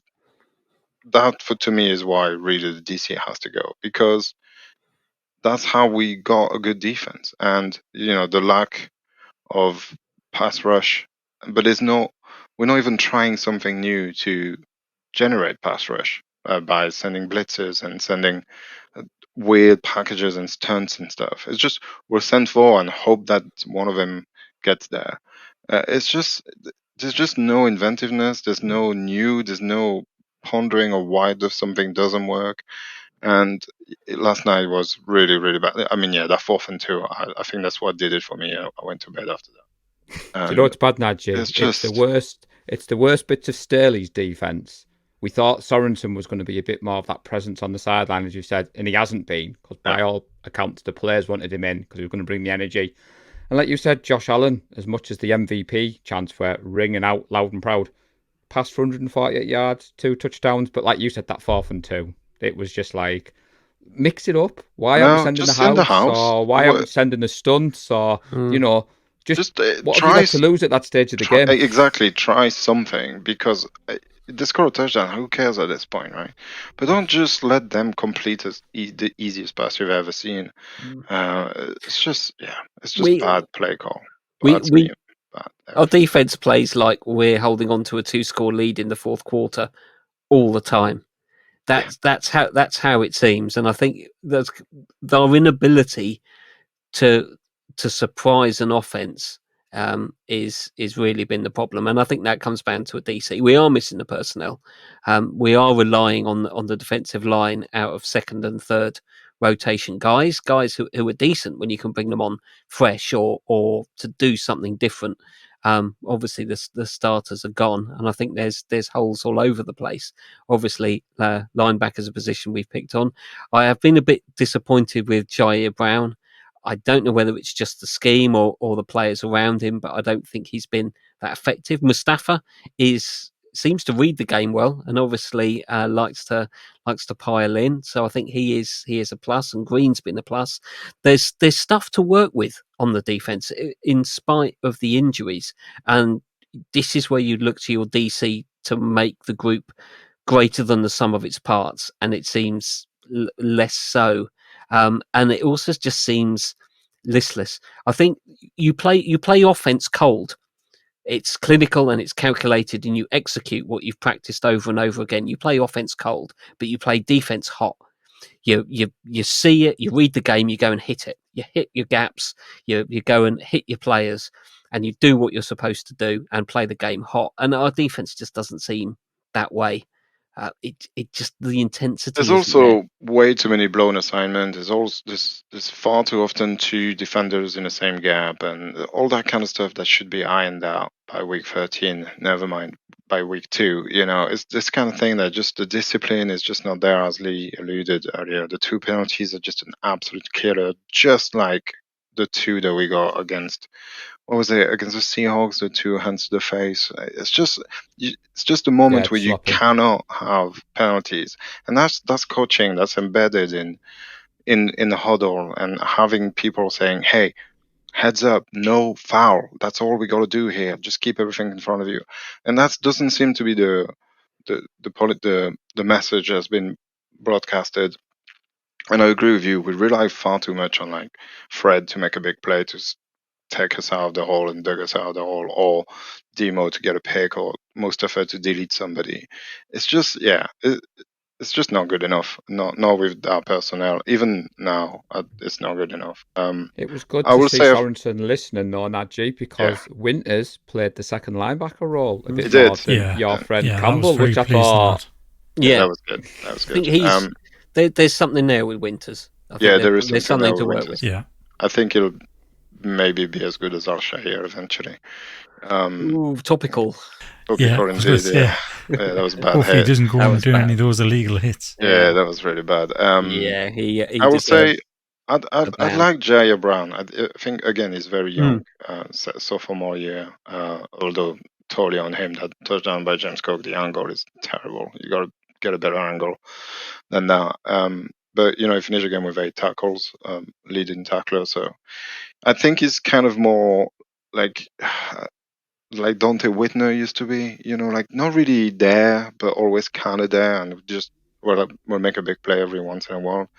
that to me is why really the DC has to go, because that's how we got a good defense. And the lack of pass rush, but we're not even trying something new to generate pass rush by sending blitzes and sending weird packages and stunts and stuff. It's just we're sent for and hope that one of them gets there. It's just there's just no inventiveness. There's no pondering of why something doesn't work. And last night was really, really bad. I mean, yeah, that 4th and 2. I think that's what did it for me. I went to bed after that. Do you know what's bad, Nadji? It's the worst. It's the worst bits of Staley's defense. We thought Sorensen was going to be a bit more of that presence on the sideline, as you said, and he hasn't been, because by all accounts, the players wanted him in because he was going to bring the energy. And like you said, Josh Allen, as much as the MVP chants were ringing out loud and proud, passed for 148 yards, 2 touchdowns, but like you said, that 4th and 2, it was just like, mix it up. Why aren't we sending the house? Or why aren't we sending the stunts? Or, just what have you got to lose at that stage of the game? Exactly, try something, because they score a touchdown. Who cares at this point, right? But don't just let them complete the easiest pass you've ever seen. It's just bad play call. Our defense plays like we're holding on to a 2-score lead in the 4th quarter all the time. That's how it seems, and I think that's our inability to surprise an offense is really been the problem, and I think that comes down to a DC. We are missing the personnel. We are relying on the defensive line out of 2nd and 3rd rotation guys who are decent when you can bring them on fresh or to do something different. Obviously, the starters are gone, and I think there's holes all over the place. Obviously, linebacker's a position we've picked on. I have been a bit disappointed with Jair Brown. I don't know whether it's just the scheme or the players around him, but I don't think he's been that effective. Mustafa seems to read the game well, and obviously likes to pile in. So I think he is a plus, and Green's been a plus. There's stuff to work with on the defense in spite of the injuries, and this is where you look to your DC to make the group greater than the sum of its parts, and it seems less so. And it also just seems listless. I think you play offense cold. It's clinical and it's calculated, and you execute what you've practiced over and over again. You play offense cold, but you play defense hot. You see it, you read the game, you go and hit it. You hit your gaps, you go and hit your players, and you do what you're supposed to do and play the game hot. And our defense just doesn't seem that way. It just, the intensity. There's also way too many blown assignments. There's far too often 2 defenders in the same gap, and all that kind of stuff that should be ironed out by week 13. Never mind by week 2. It's this kind of thing that just the discipline is just not there, as Lee alluded earlier. The 2 penalties are just an absolute killer, just like the 2 that we got against. What was it against the Seahawks? The 2 hands to the face. It's just a moment where you cannot have penalties, and that's coaching. That's embedded in the huddle, and having people saying, "Hey, heads up, no foul. That's all we got to do here. Just keep everything in front of you." And that doesn't seem to be the message has been broadcasted. And I agree with you. We rely far too much on like Fred to make a big play to take us out of the hole and dug us out of the hole, or Demo to get a pick, or Mustafa to delete somebody. It's just, it's just not good enough. Not with our personnel. Even now, it's not good enough. It was good to see Sorensen listening, though, Nadji, because Winters played the 2nd linebacker role a bit more than your friend Campbell, which I thought. Yeah, that was good. I think there's something there with Winters. I think there is there's something something to there with work Winters. with. Yeah. I think he'll maybe be as good as Al-Shahir eventually. Ooh, topical. Yeah, I Topical was gonna indeed. say, Yeah, that was a bad hopefully he hit. doesn't go That and was do bad. any of those illegal hits. Yeah, that was really bad. Yeah, he I would say deserves I'd a I'd ban. like Jaya Brown. I think again he's very Hmm. young, sophomore year. Although totally on him. That touchdown by James Cook, the angle is terrible. You got to get a better angle than that. But he finished again with 8 tackles, leading tackler. So I think he's kind of more like like Dante Whitner used to be. Like not really there, but always kind of there, and just will make a big play every once in a while.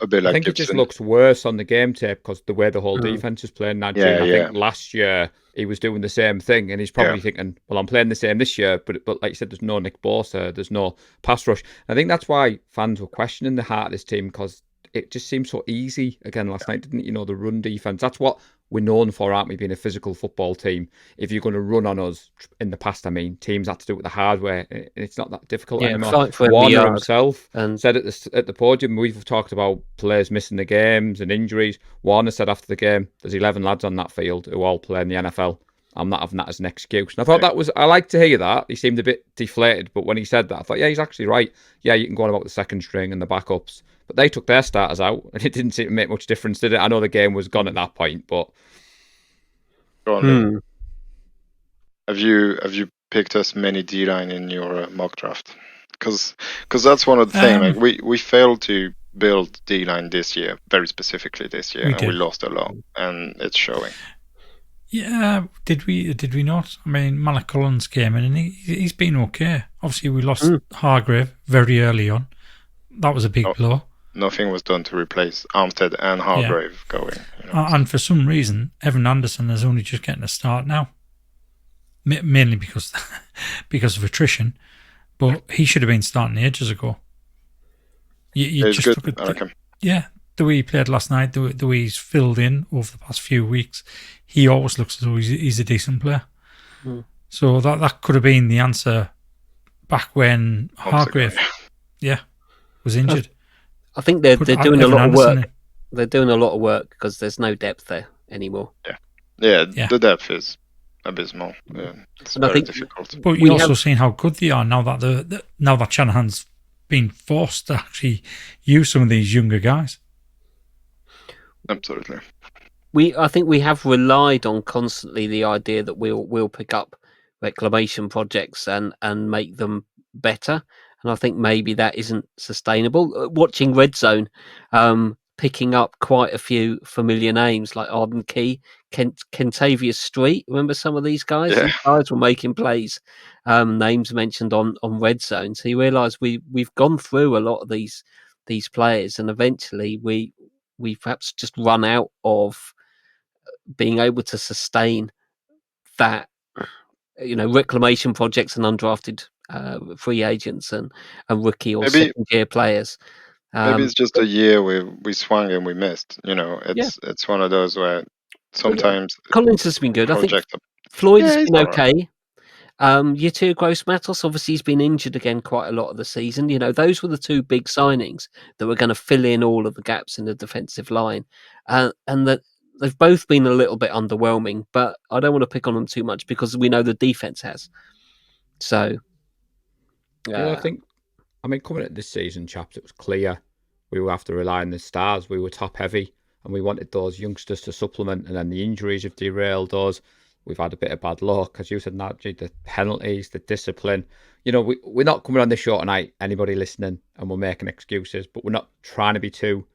A bit I like think it just Gibson. looks worse on the game tape because the way the whole Mm. defense is playing now. Yeah, I think yeah. last year he was doing the same thing, and he's probably thinking, "Well, I'm playing the same this year." But like you said, there's no Nick Bosa, there's no pass rush. I think that's why fans were questioning the heart of this team because it just seemed so easy again last night, didn't it? The run defense. That's what we're known for, aren't we? Being a physical football team. If you're going to run on us in the past, I mean, teams had to do it with the hard way. It's not that difficult Yeah, anymore. fight for every Warner yard. himself And said at the podium, we've talked about players missing the games and injuries. Warner said after the game, there's 11 lads on that field who all play in the NFL. I'm not having that as an excuse. And I thought I like to hear that. He seemed a bit deflated, but when he said that, I thought, yeah, he's actually right. Yeah, you can go on about the second string and the backups, but they took their starters out, and it didn't seem to make much difference, did it? I know the game was gone at that point, but Go on, Lee. Have you picked as many D-line in your mock draft? Because that's one of the things. Like we failed to build D-line this year, very specifically this year, and we lost a lot, and it's showing. Yeah, did we not? I mean, Malak Collins came in and he's been okay. Obviously, we lost Hargrave very early on. That was a big blow. Nothing was done to replace Armstead and Hargrave going. And for some reason, Evan Anderson is only just getting a start now. Mainly because of attrition, but he should have been starting ages ago. You just good, look at I reckon. The way he played last night, the way he's filled in over the past few weeks, he always looks as though he's a decent player. So that could have been the answer back when Hargrave, was injured. I think they're doing a lot of work. In. They're doing a lot of work because there's no depth there anymore. Yeah. The depth is abysmal. It's very difficult. But you've also seen how good they are now that now that Shanahan's been forced to actually use some of these younger guys. Absolutely. I think we have relied on constantly the idea that we'll pick up reclamation projects and make them better. And I think maybe that isn't sustainable. Watching Red Zone, picking up quite a few familiar names like Arden Key, Kentavious Street. Remember some of these guys? Yeah. These guys were making plays. Names mentioned on Red Zone. So you realise we've gone through a lot of these players, and eventually we perhaps just run out of being able to sustain that. Reclamation projects and undrafted free agents and rookie or second year players. Maybe it's just a year we swung and we missed. It's one of those where sometimes Collins has been good. I think Floyd has been okay. Yatir Gross-Matos, obviously he's been injured again quite a lot of the season. Those were the two big signings that were going to fill in all of the gaps in the defensive line, and that they've both been a little bit underwhelming. But I don't want to pick on them too much because we know the defense has. So, I mean, coming at this season, chaps, it was clear we will have to rely on the stars. We were top heavy, and we wanted those youngsters to supplement. And then the injuries have derailed us. We've had a bit of bad luck, as you said, Najee, the penalties, the discipline. We're not coming on this show tonight, anybody listening, and we're making excuses, but we're not trying to be too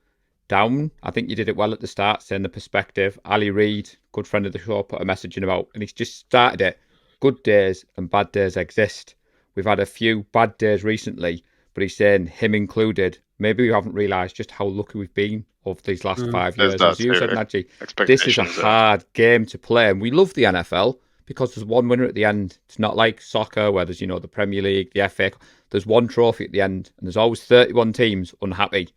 down. I think you did it well at the start, saying the perspective. Ali Reid, good friend of the show, put a message in about, and he's just started it. Good days and bad days exist. We've had a few bad days recently, but he's saying, him included, maybe we haven't realised just how lucky we've been over these last 5 years. As you said, Najee, this is a hard game to play, and we love the NFL because there's one winner at the end. It's not like soccer where there's, the Premier League, the FA. There's one trophy at the end, and there's always 31 teams unhappy.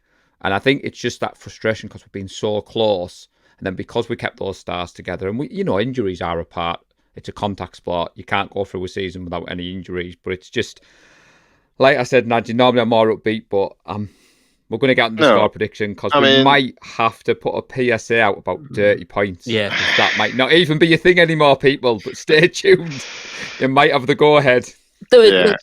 And I think it's just that frustration because we've been so close, and then because we kept those stars together, and injuries are a part. It's a contact sport. You can't go through a season without any injuries, but it's just, like I said, Nadji, normally I'm more upbeat, but we're going to get on the score prediction because we might have to put a PSA out about dirty points. Yeah. That might not even be a thing anymore, people, but stay tuned. You might have the go-ahead. Let's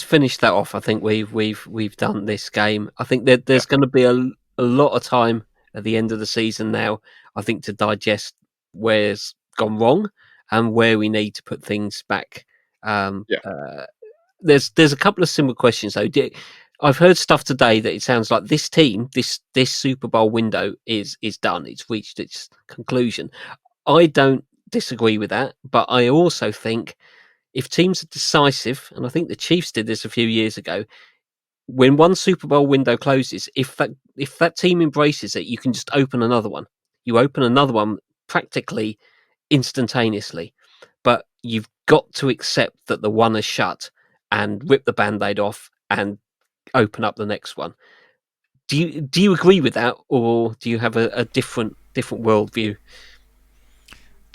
finish that off. I think we've done this game. I think that there's going to be a lot of time at the end of the season now, I think, to digest where's gone wrong and where we need to put things back. There's a couple of similar questions though. I've heard stuff today that it sounds like this team, this Super Bowl window is done. It's reached its conclusion. I don't disagree with that, but I also think if teams are decisive, and I think the Chiefs did this a few years ago, when one Super Bowl window closes, if that team embraces it, you can just open another one. You open another one practically instantaneously, but you've got to accept that the one is shut and rip the Band-Aid off and open up the next one. Do you agree with that, or do you have a different worldview?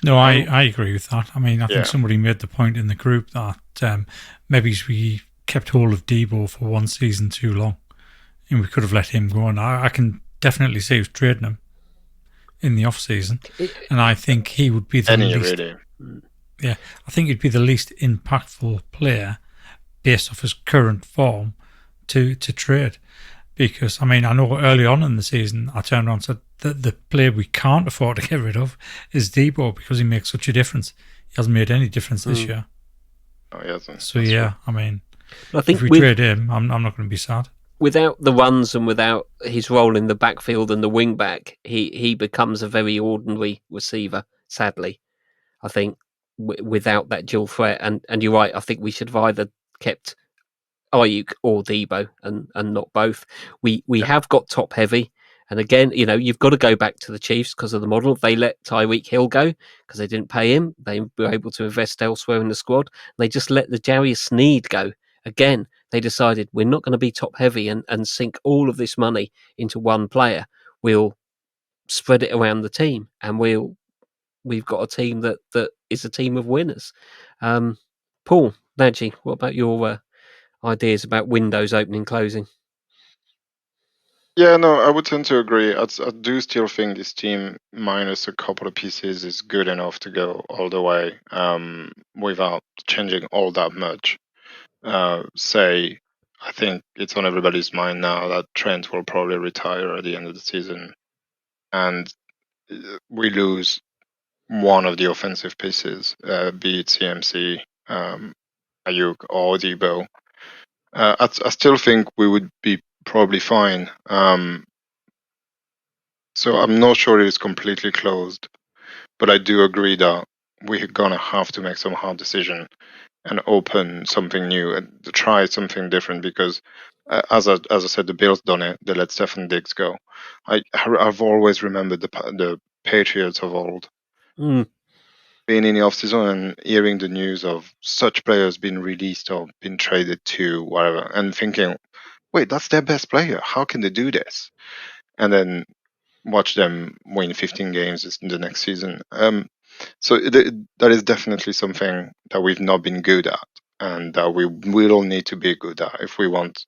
No, I agree with that. I mean, I think somebody made the point in the group that maybe we kept hold of Debo for one season too long, and we could have let him go on. I can definitely see us trading him in the off season, and I think he would be the least. Really. Yeah, I think he'd be the least impactful player based off his current form to trade. Because, I mean, I know early on in the season, I turned around and said that the player we can't afford to get rid of is Debo because he makes such a difference. He hasn't made any difference this year. Oh, he hasn't. So, yeah, I mean, I think if we trade him, I'm not going to be sad. Without the runs and without his role in the backfield and the wing back, he becomes a very ordinary receiver, sadly. I think without that dual threat. And you're right, I think we should have either kept Ayuk or Debo and not both. We have got top heavy, and again, you've got to go back to the Chiefs because of the model. They let Tyreek Hill go because they didn't pay him. They were able to invest elsewhere in the squad. They just let the Jarius Sneed go. Again, they decided we're not going to be top heavy and sink all of this money into one player. We'll spread it around the team, and we've got a team that is a team of winners. Paul, Nadji, what about your ideas about windows opening, closing? Yeah, no, I would tend to agree. I do still think this team, minus a couple of pieces, is good enough to go all the way without changing all that much. I think it's on everybody's mind now that Trent will probably retire at the end of the season, and we lose one of the offensive pieces, be it CMC, Ayuk, or Debo. I still think we would be probably fine. So I'm not sure it's completely closed, but I do agree that we're gonna have to make some hard decision and open something new and try something different because, as I said, the Bills done it. They let Stefan Diggs go. I've always remembered the Patriots of old. Being in the offseason and hearing the news of such players being released or being traded to whatever, and thinking, wait, that's their best player. How can they do this? And then watch them win 15 games in the next season. So that is definitely something that we've not been good at, and that we will need to be good at if we want.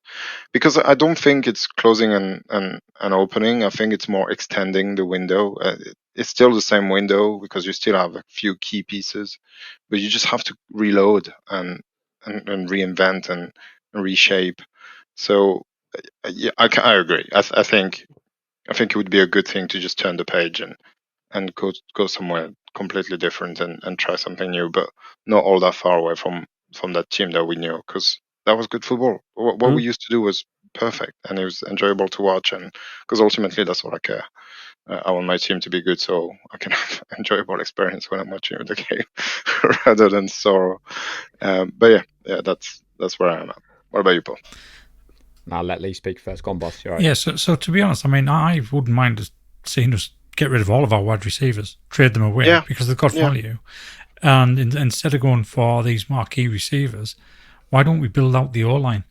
Because I don't think it's closing and opening. I think it's more extending the window. It's still the same window because you still have a few key pieces, but you just have to reload and reinvent and reshape. So yeah, I agree. I think it would be a good thing to just turn the page and go somewhere completely different and try something new, but not all that far away from that team that we knew, because that was good football. What we used to do was perfect, and it was enjoyable to watch, and because ultimately that's what I care. I want my team to be good so I can have an enjoyable experience when I'm watching the game rather than sorrow. But yeah, that's where I am at. What about you, Paul? I'll let Lee speak first. Go on, boss. You're right. Yeah, so to be honest, I mean, I wouldn't mind seeing us get rid of all of our wide receivers, trade them away because they've got value. And instead of going for these marquee receivers, why don't we build out the O-line?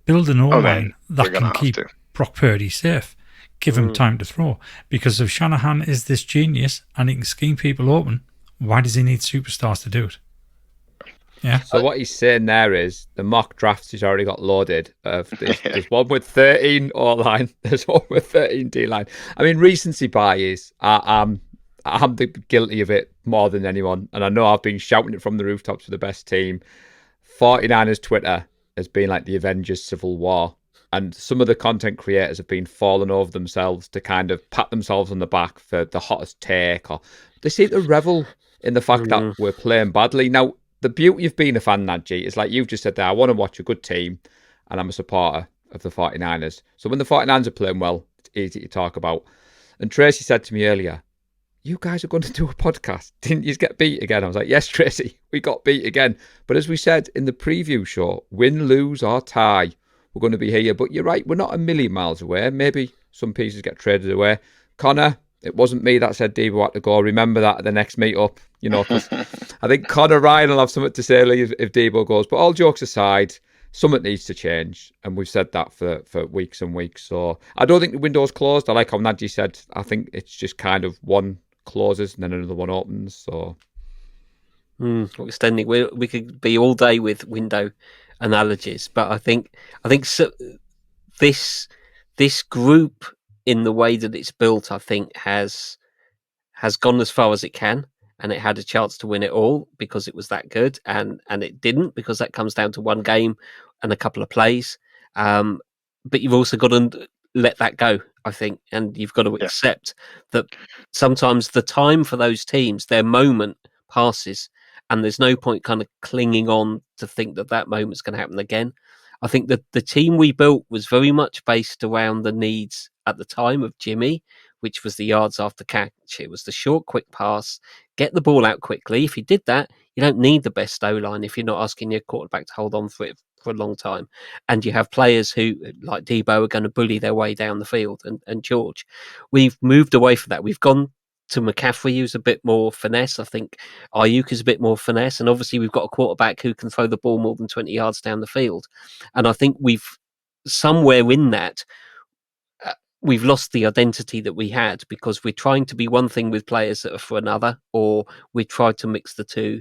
Build an O-line that can keep Brock Purdy safe. Give him time to throw. Because if Shanahan is this genius and he can scheme people open, why does he need superstars to do it? Yeah. So what he's saying there is the mock drafts he's already got loaded. There's one with 13 O line. There's one with 13 D line. I mean, recency bias. I'm guilty of it more than anyone, and I know I've been shouting it from the rooftops for the best team. 49ers Twitter has been like the Avengers Civil War, and some of the content creators have been falling over themselves to kind of pat themselves on the back for the hottest take, or they seem to revel in the fact that we're playing badly. Now, the beauty of being a fan, Nadji, is like you've just said there, I want to watch a good team, and I'm a supporter of the 49ers. So when the 49ers are playing well, it's easy to talk about. And Tracy said to me earlier, you guys are going to do a podcast. Didn't you get beat again? I was like, yes, Tracy, we got beat again. But as we said in the preview show, win, lose or tie, we're going to be here. But you're right, we're not a million miles away. Maybe some pieces get traded away. Connor, it wasn't me that said Debo had to go. Remember that at the next meet-up. You know, because I think Connor Ryan will have something to say if Debo goes. But all jokes aside, something needs to change. And we've said that for weeks and weeks. So I don't think the window's closed. I like how Nadji said, I think it's just kind of one closes and then another one opens. So extending, we could be all day with window analogies, but I think so, this group, in the way that it's built, I think has gone as far as it can, and it had a chance to win it all because it was that good, and it didn't, because that comes down to one game and a couple of plays. But you've also got to let that go, I think, and you've got to accept that sometimes the time for those teams, their moment passes, and there's no point kind of clinging on to think that moment's going to happen again. I think that the team we built was very much based around the needs at the time of Jimmy, which was the yards after catch. It was the short, quick pass, get the ball out quickly. If you did that, you don't need the best O-line if you're not asking your quarterback to hold on for it for a long time. And you have players who, like Debo, are going to bully their way down the field. And George, we've moved away from that. We've gone to McCaffrey, who's a bit more finesse. I think Ayuk is a bit more finesse. And obviously we've got a quarterback who can throw the ball more than 20 yards down the field. And I think we've, somewhere in that, we've lost the identity that we had, because we're trying to be one thing with players that are for another, or we try to mix the two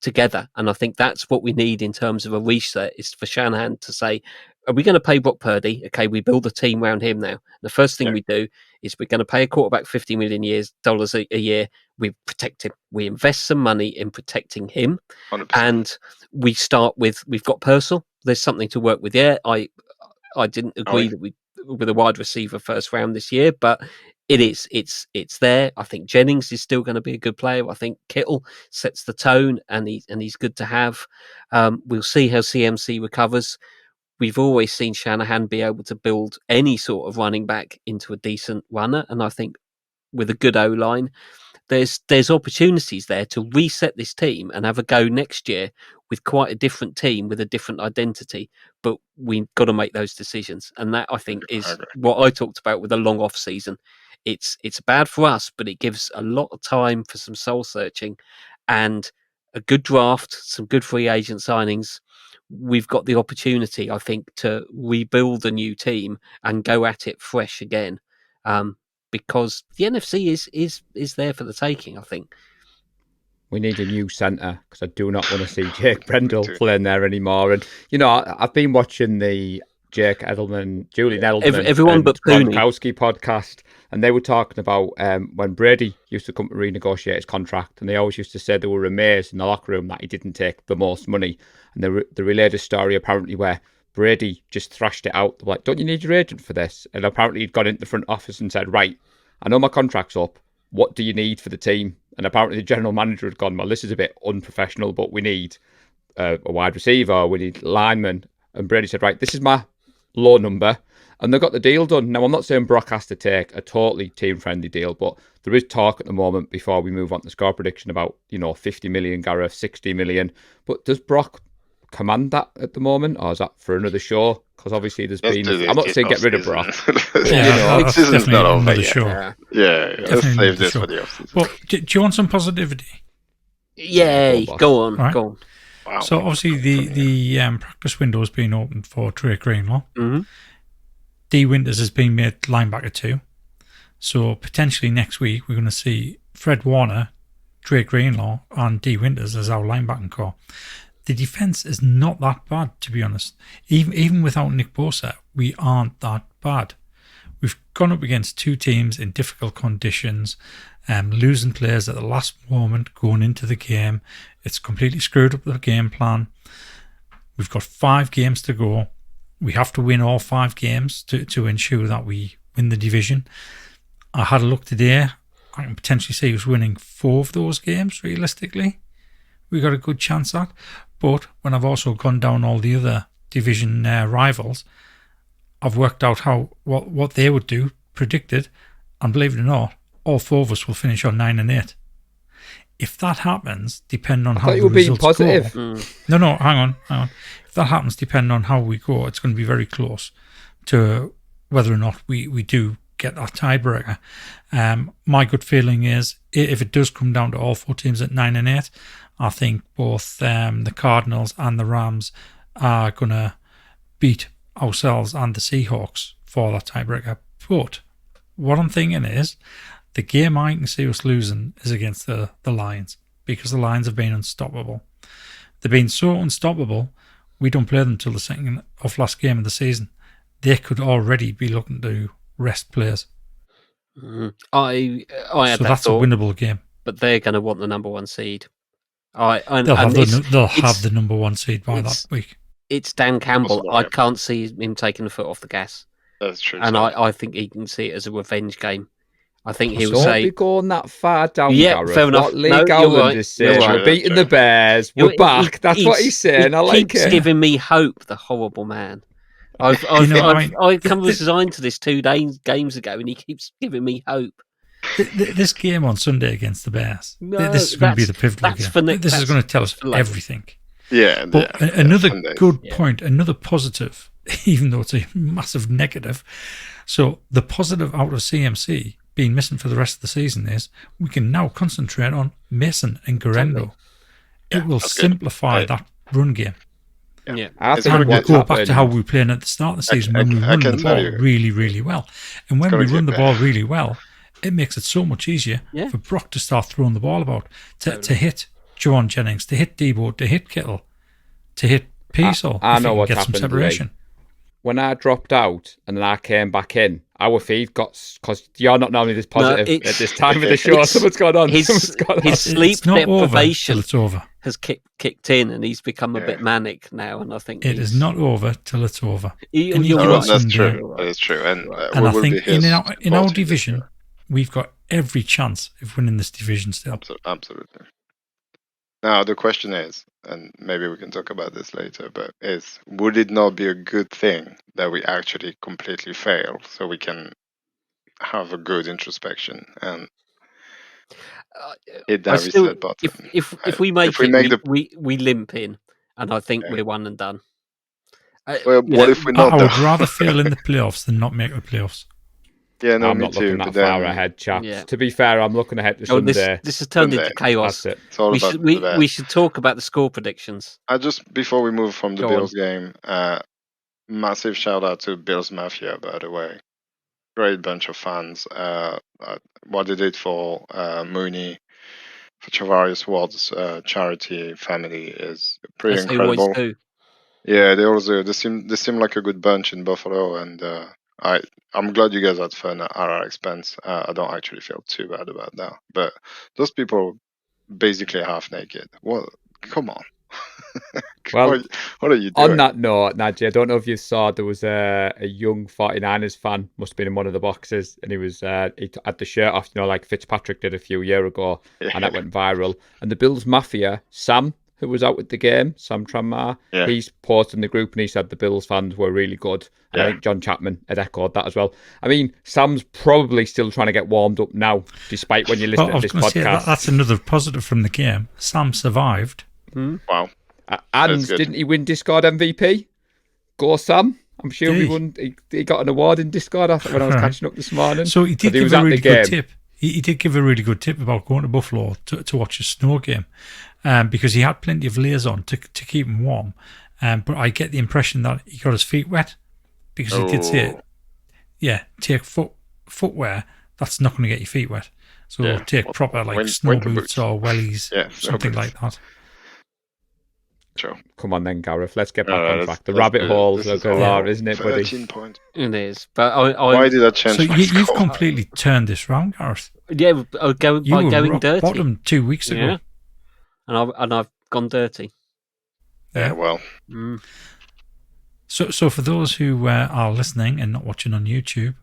together. And I think that's what we need in terms of a reset, is for Shanahan to say, are we going to pay Brock Purdy? Okay, we build a team around him now. The first thing we do is we're going to pay a quarterback $50 million a year. We protect him. We invest some money in protecting him. 100%. And we start with, we've got Purcell. There's something to work with. Yeah, I didn't agree that we with a wide receiver first round this year, but it's there. I think Jennings is still going to be a good player. I think Kittle sets the tone, and he's good to have. We'll see how CMC recovers. We've always seen Shanahan be able to build any sort of running back into a decent runner, and I think with a good O-line, there's opportunities there to reset this team and have a go next year with quite a different team with a different identity. But we've got to make those decisions, and that, I think, is what I talked about with a long off season. It's bad for us, but it gives a lot of time for some soul searching and a good draft, some good free agent signings. We've got the opportunity, I think, to rebuild a new team and go at it fresh again. Because the NFC is there for the taking, I think. We need a new centre, because I do not want to see Jake Brendel playing there anymore. And, you know, I've been watching the Julian Edelman, everyone but Gronkowski podcast, and they were talking about when Brady used to come to renegotiate his contract, and they always used to say they were amazed in the locker room that he didn't take the most money. And they relayed a story apparently where Brady just thrashed it out. They were like, don't you need your agent for this? And apparently he'd got into the front office and said, right, I know my contract's up. What do you need for the team? And apparently the general manager had gone, well, this is a bit unprofessional, but we need a wide receiver, we need linemen. And Brady said, right, this is my low number. And they got the deal done. Now, I'm not saying Brock has to take a totally team-friendly deal, but there is talk at the moment, before we move on to the score prediction, about, 50 million, Gareth, 60 million. But does Brock command that at the moment, or is that for another show? Because obviously there's been, I'm not saying get rid of Brock. That's season's not over another yet. show. Yeah, let's save this for the off-season. Well, do you want some positivity? Yay, go on, right. go on. Wow. So obviously the practice window has been opened for Drake Greenlaw. Mm-hmm. D Winters has been made linebacker 2. So potentially next week we're going to see Fred Warner, Drake Greenlaw and D Winters as our linebacking core. the defence is not that bad, to be honest. Even without Nick Bosa, we aren't that bad. We've gone up against two teams in difficult conditions, losing players at the last moment going into the game. It's completely screwed up the game plan. We've got 5 games to go. We have to win all 5 games to ensure that we win the division. I had a look today. I can potentially see us winning 4 of those games, realistically. We got a good chance at. But when I've also gone down all the other division rivals, I've worked out what they would do, predicted, and believe it or not, all 4 of us will finish on 9 and 8. If that happens, depending on how the results go. No, hang on. If that happens, depending on how we go, it's going to be very close to whether or not we do get that tiebreaker. My gut feeling is if it does come down to all 4 teams at 9 and 8, I think both the Cardinals and the Rams are going to beat ourselves and the Seahawks for that tiebreaker. But what I'm thinking is the game I can see us losing is against the Lions, because the Lions have been unstoppable. They've been so unstoppable, we don't play them till the second of last game of the season. They could already be looking to rest players. I had so that that's thought, a winnable game. but they're going to want the number 1 seed. They'll have the number 1 seed by that week. It's Dan Campbell. Possible, I yeah. can't see him taking the foot off the gas. That's true. And so. I think he can see it as a revenge game. I think he'll Don't say, be going that far down, Yeah, Gareth. fair enough. What Lee No, you're Gowland right. is saying, You're right. we're beating the Bears, we're back. That's what he's saying. I like keeps it. giving me hope, the horrible man. I come resigned to this 2 games ago, and he keeps giving me hope. This game on Sunday against the Bears, No, this is going to be the pivotal that's game. This is going to tell us everything. Yeah. But another good point, another positive, even though it's a massive negative. So the positive out of CMC being missing for the rest of the season is we can now concentrate on Mason and Guerrero. It will simplify that run game. Yeah. I And think we'll what's go back to happened- how we played at the start of the season when we run the ball really, really well. And when we run the ball really well, it makes it so much easier for Brock to start throwing the ball about, to hit Joan Jennings, to hit Debo, to hit Kittle, to hit Peasall. I know what get happened, some separation. When I dropped out and then I came back in, our feed got, because you're not normally this positive at this time of the show. Something's going on. His sleep It's not deprivation over till it's over. has kicked in, and he's become a bit manic now. And I think It is not over till it's over. You're No, right. that's true. That is true. And And we I will be think here in our supporting division, this, we've got every chance of winning this division still. Absolutely. Now the question is, and maybe we can talk about this later, but would it not be a good thing that we actually completely fail so we can have a good introspection and hit that reset button? If we make we limp in, and I think we're one and done. Well, what if we're not? I would rather fail in the playoffs than not make the playoffs. Yeah, no, I'm me not too. looking that far ahead, chaps. Yeah. To be fair, I'm looking ahead to Sunday. This has turned into chaos. That's it. It's all about the best. We should talk about the score predictions. Before we move from the Go Bills game, massive shout out to Bills Mafia, by the way. Great bunch of fans. What they did for Mooney, for Travarius Ward's charity family is pretty As they incredible. always do. Yeah, they seem like a good bunch in Buffalo, and I'm glad you guys had fun at our expense. I don't actually feel too bad about that. But those people basically half naked. Well, come on. Well, what are you doing? On that note, Najee, I don't know if you saw there was a young 49ers fan, must have been in one of the boxes, and he had the shirt off, like Fitzpatrick did a few years ago, and that went viral. And the Bills Mafia, Sam, who was out at the game, Sam Tranmere, he's posted in the group and he said the Bills fans were really good. And I think John Chapman had echoed that as well. I mean, Sam's probably still trying to get warmed up now, despite when you listen to this podcast. That's another positive from the game. Sam survived. Wow. And didn't he win Discord MVP? Go Sam. I'm sure he won. He got an award in Discord when I was catching up this morning. So he did give a really good tip. He did give a really good tip about going to Buffalo to watch a snow game, because he had plenty of layers on to keep him warm. But I get the impression that he got his feet wet, because he did say, take footwear that's not going to get your feet wet. So take proper snow boots or wellies, something like that. Sure. Come on then, Gareth. Let's get back on track. The let's rabbit do it. holes This are is galore, horrible. isn't it, buddy? 13 points. It is, but Why did I change So my you've score? completely turned this round, Gareth. yeah, going You by were going rock dirty. bottom 2 weeks ago. Yeah, and I've gone dirty. Yeah, well. So for those who are listening and not watching on YouTube,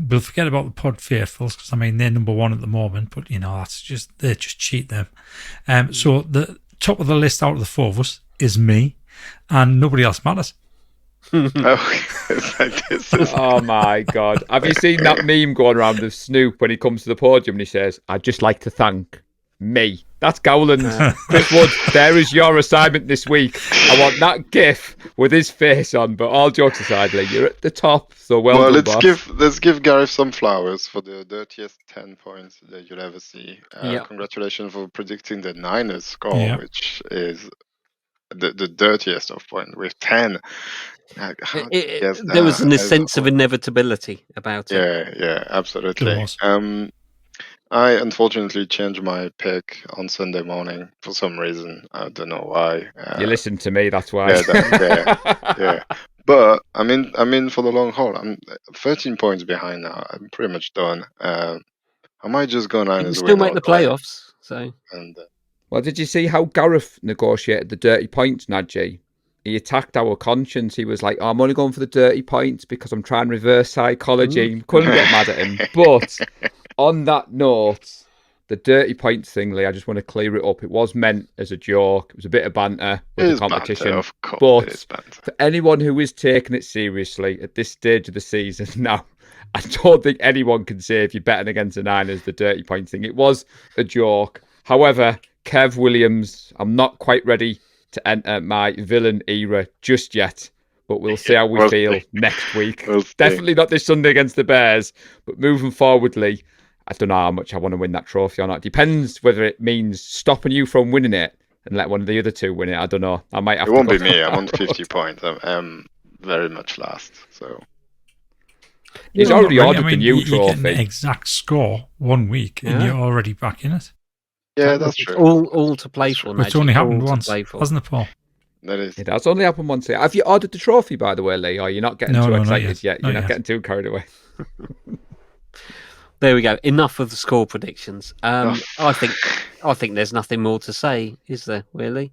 we'll forget about the Pod Faithfuls because I mean they're number one at the moment, but you know they just cheat them. So the top of the list out of the four of us is me, and nobody else matters. It's like this. Oh my God. Have you seen that meme going around of Snoop when he comes to the podium and he says, I'd just like to thank me. That's Gowland. Chris Wood, there is your assignment this week. I want that gif with his face on, but all jokes aside, Lee, you're at the top, so well done, boss. let's give Gareth some flowers for the dirtiest 10 points that you'll ever see. Congratulations for predicting the Niners score, which is the dirtiest of point with 10. There was a sense of inevitability about it. Yeah, absolutely. I unfortunately changed my pick on Sunday morning for some reason. I don't know why. You listened to me, that's why. Yeah. But I'm in for the long haul. I'm 13 points behind now. I'm pretty much done. I might just go Niners. You still make the playoffs, so. Well, did you see how Gareth negotiated the dirty points, Nadji? He attacked our conscience. He was like, oh, I'm only going for the dirty points because I'm trying reverse psychology. Couldn't get mad at him. But on that note, the dirty points thing, Lee, I just want to clear it up. It was meant as a joke. It was a bit of banter with the competition. Banter, of course, but for anyone who is taking it seriously at this stage of the season now, I don't think anyone can say if you're betting against the Niners, the dirty points thing. It was a joke. However, Kev Williams, I'm not quite ready to enter my villain era just yet, but we'll see how we feel next week. Definitely not this Sunday against the Bears, but moving forwardly, I don't know how much I want to win that trophy or not. Depends whether it means stopping you from winning it and let one of the other two win it. I don't know. I might have. It won't be me. I'm on 50 points. I'm very much last. So he's already ordered the new trophy. You get an exact score 1 week, and you're already back in it. Yeah, that's true. All to play for. It's only happened once, hasn't it, Paul? That is. It has only happened once. Have you ordered the trophy, by the way, Lee? Or you're not getting too excited yet? You're not getting too carried away. There we go. Enough of the score predictions. I think there's nothing more to say, is there? Really?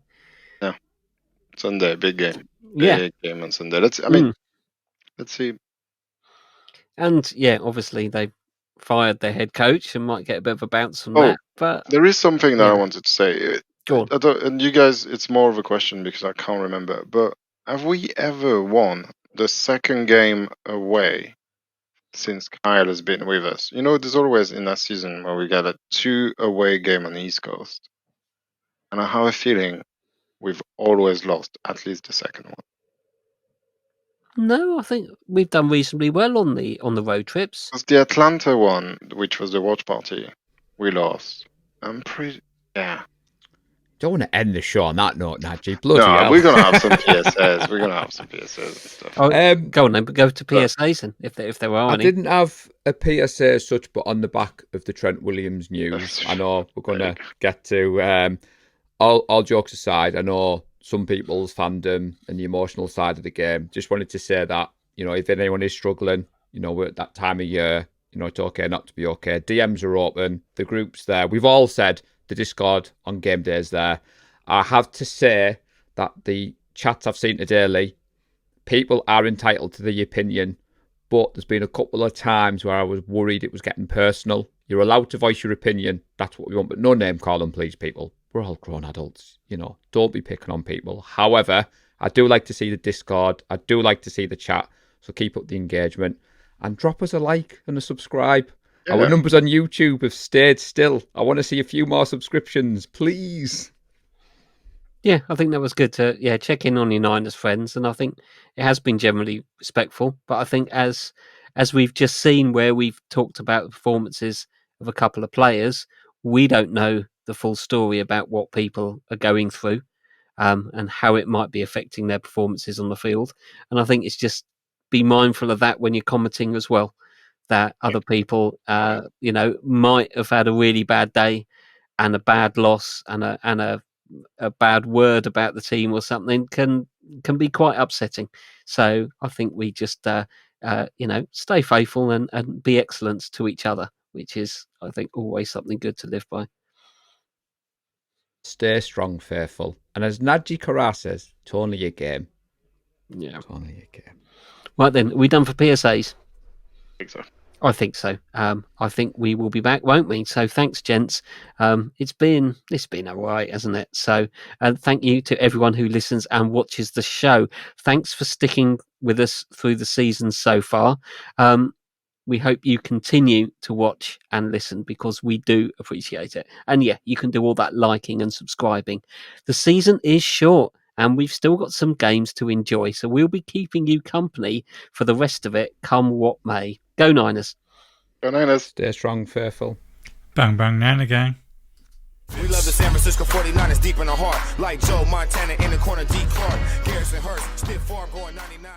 No. Sunday, big game. Big game on Sunday. Let's see. And yeah, obviously they've fired their head coach and might get a bit of a bounce from that. But there is something that I wanted to say. Go on. And you guys, it's more of a question because I can't remember. But have we ever won the second game away since Kyle has been with us? You know, there's always in that season where we get a 2 away game on the East Coast, and I have a feeling we've always lost at least the second one. No, I think we've done reasonably well on the road trips. Because the Atlanta one, which was the watch party, we lost. I'm pretty Don't want to end the show on that note, Nadji. Bloody hell. We're gonna have some PSAs. We're gonna have some PSAs and stuff. Go on then, but go to PSAs then, if there are any. I didn't have a PSA as such, but on the back of the Trent Williams news, I know we're going to get to. All jokes aside, I know some people's fandom and the emotional side of the game. Just wanted to say that, you know, if anyone is struggling, you know, we're at that time of year, you know, it's okay not to be okay. DMs are open. The group's there. We've all said the Discord on game days there. I have to say that the chats I've seen today, Lee, people are entitled to the opinion, but there's been a couple of times where I was worried it was getting personal. You're allowed to voice your opinion. That's what we want, but no name calling, please, people. We're all grown adults, you know. Don't be picking on people. However, I do like to see the Discord. I do like to see the chat. So keep up the engagement and drop us a like and a subscribe. Yeah. Our numbers on YouTube have stayed still. I want to see a few more subscriptions, please. Yeah, I think that was good to check in on your Niners friends, and I think it has been generally respectful. But I think as we've just seen where we've talked about the performances of a couple of players, we don't know the full story about what people are going through and how it might be affecting their performances on the field. And I think it's just be mindful of that when you're commenting as well, that other people, you know, might have had a really bad day and a bad loss and a a bad word about the team or something can be quite upsetting. So I think we just stay faithful and be excellent to each other, which is, I think, always something good to live by. Stay strong, faithful. And as Nadji Karar says, it's only a game. Yeah. It's only a game. Right then, are we done for PSAs? I think so. I think so. I think we will be back, won't we? So thanks, gents. It's been all right, hasn't it? So thank you to everyone who listens and watches the show. Thanks for sticking with us through the season so far. We hope you continue to watch and listen because we do appreciate it. And yeah, you can do all that liking and subscribing. The season is short and we've still got some games to enjoy. So we'll be keeping you company for the rest of it, come what may. Go Niners. Go Niners. Stay strong, faithful. Bang, bang, Niner gang. We love the San Francisco 49ers deep in the heart. Like Joe Montana in the corner, D. Clark. Garrison Hurst, stiff farm going 99.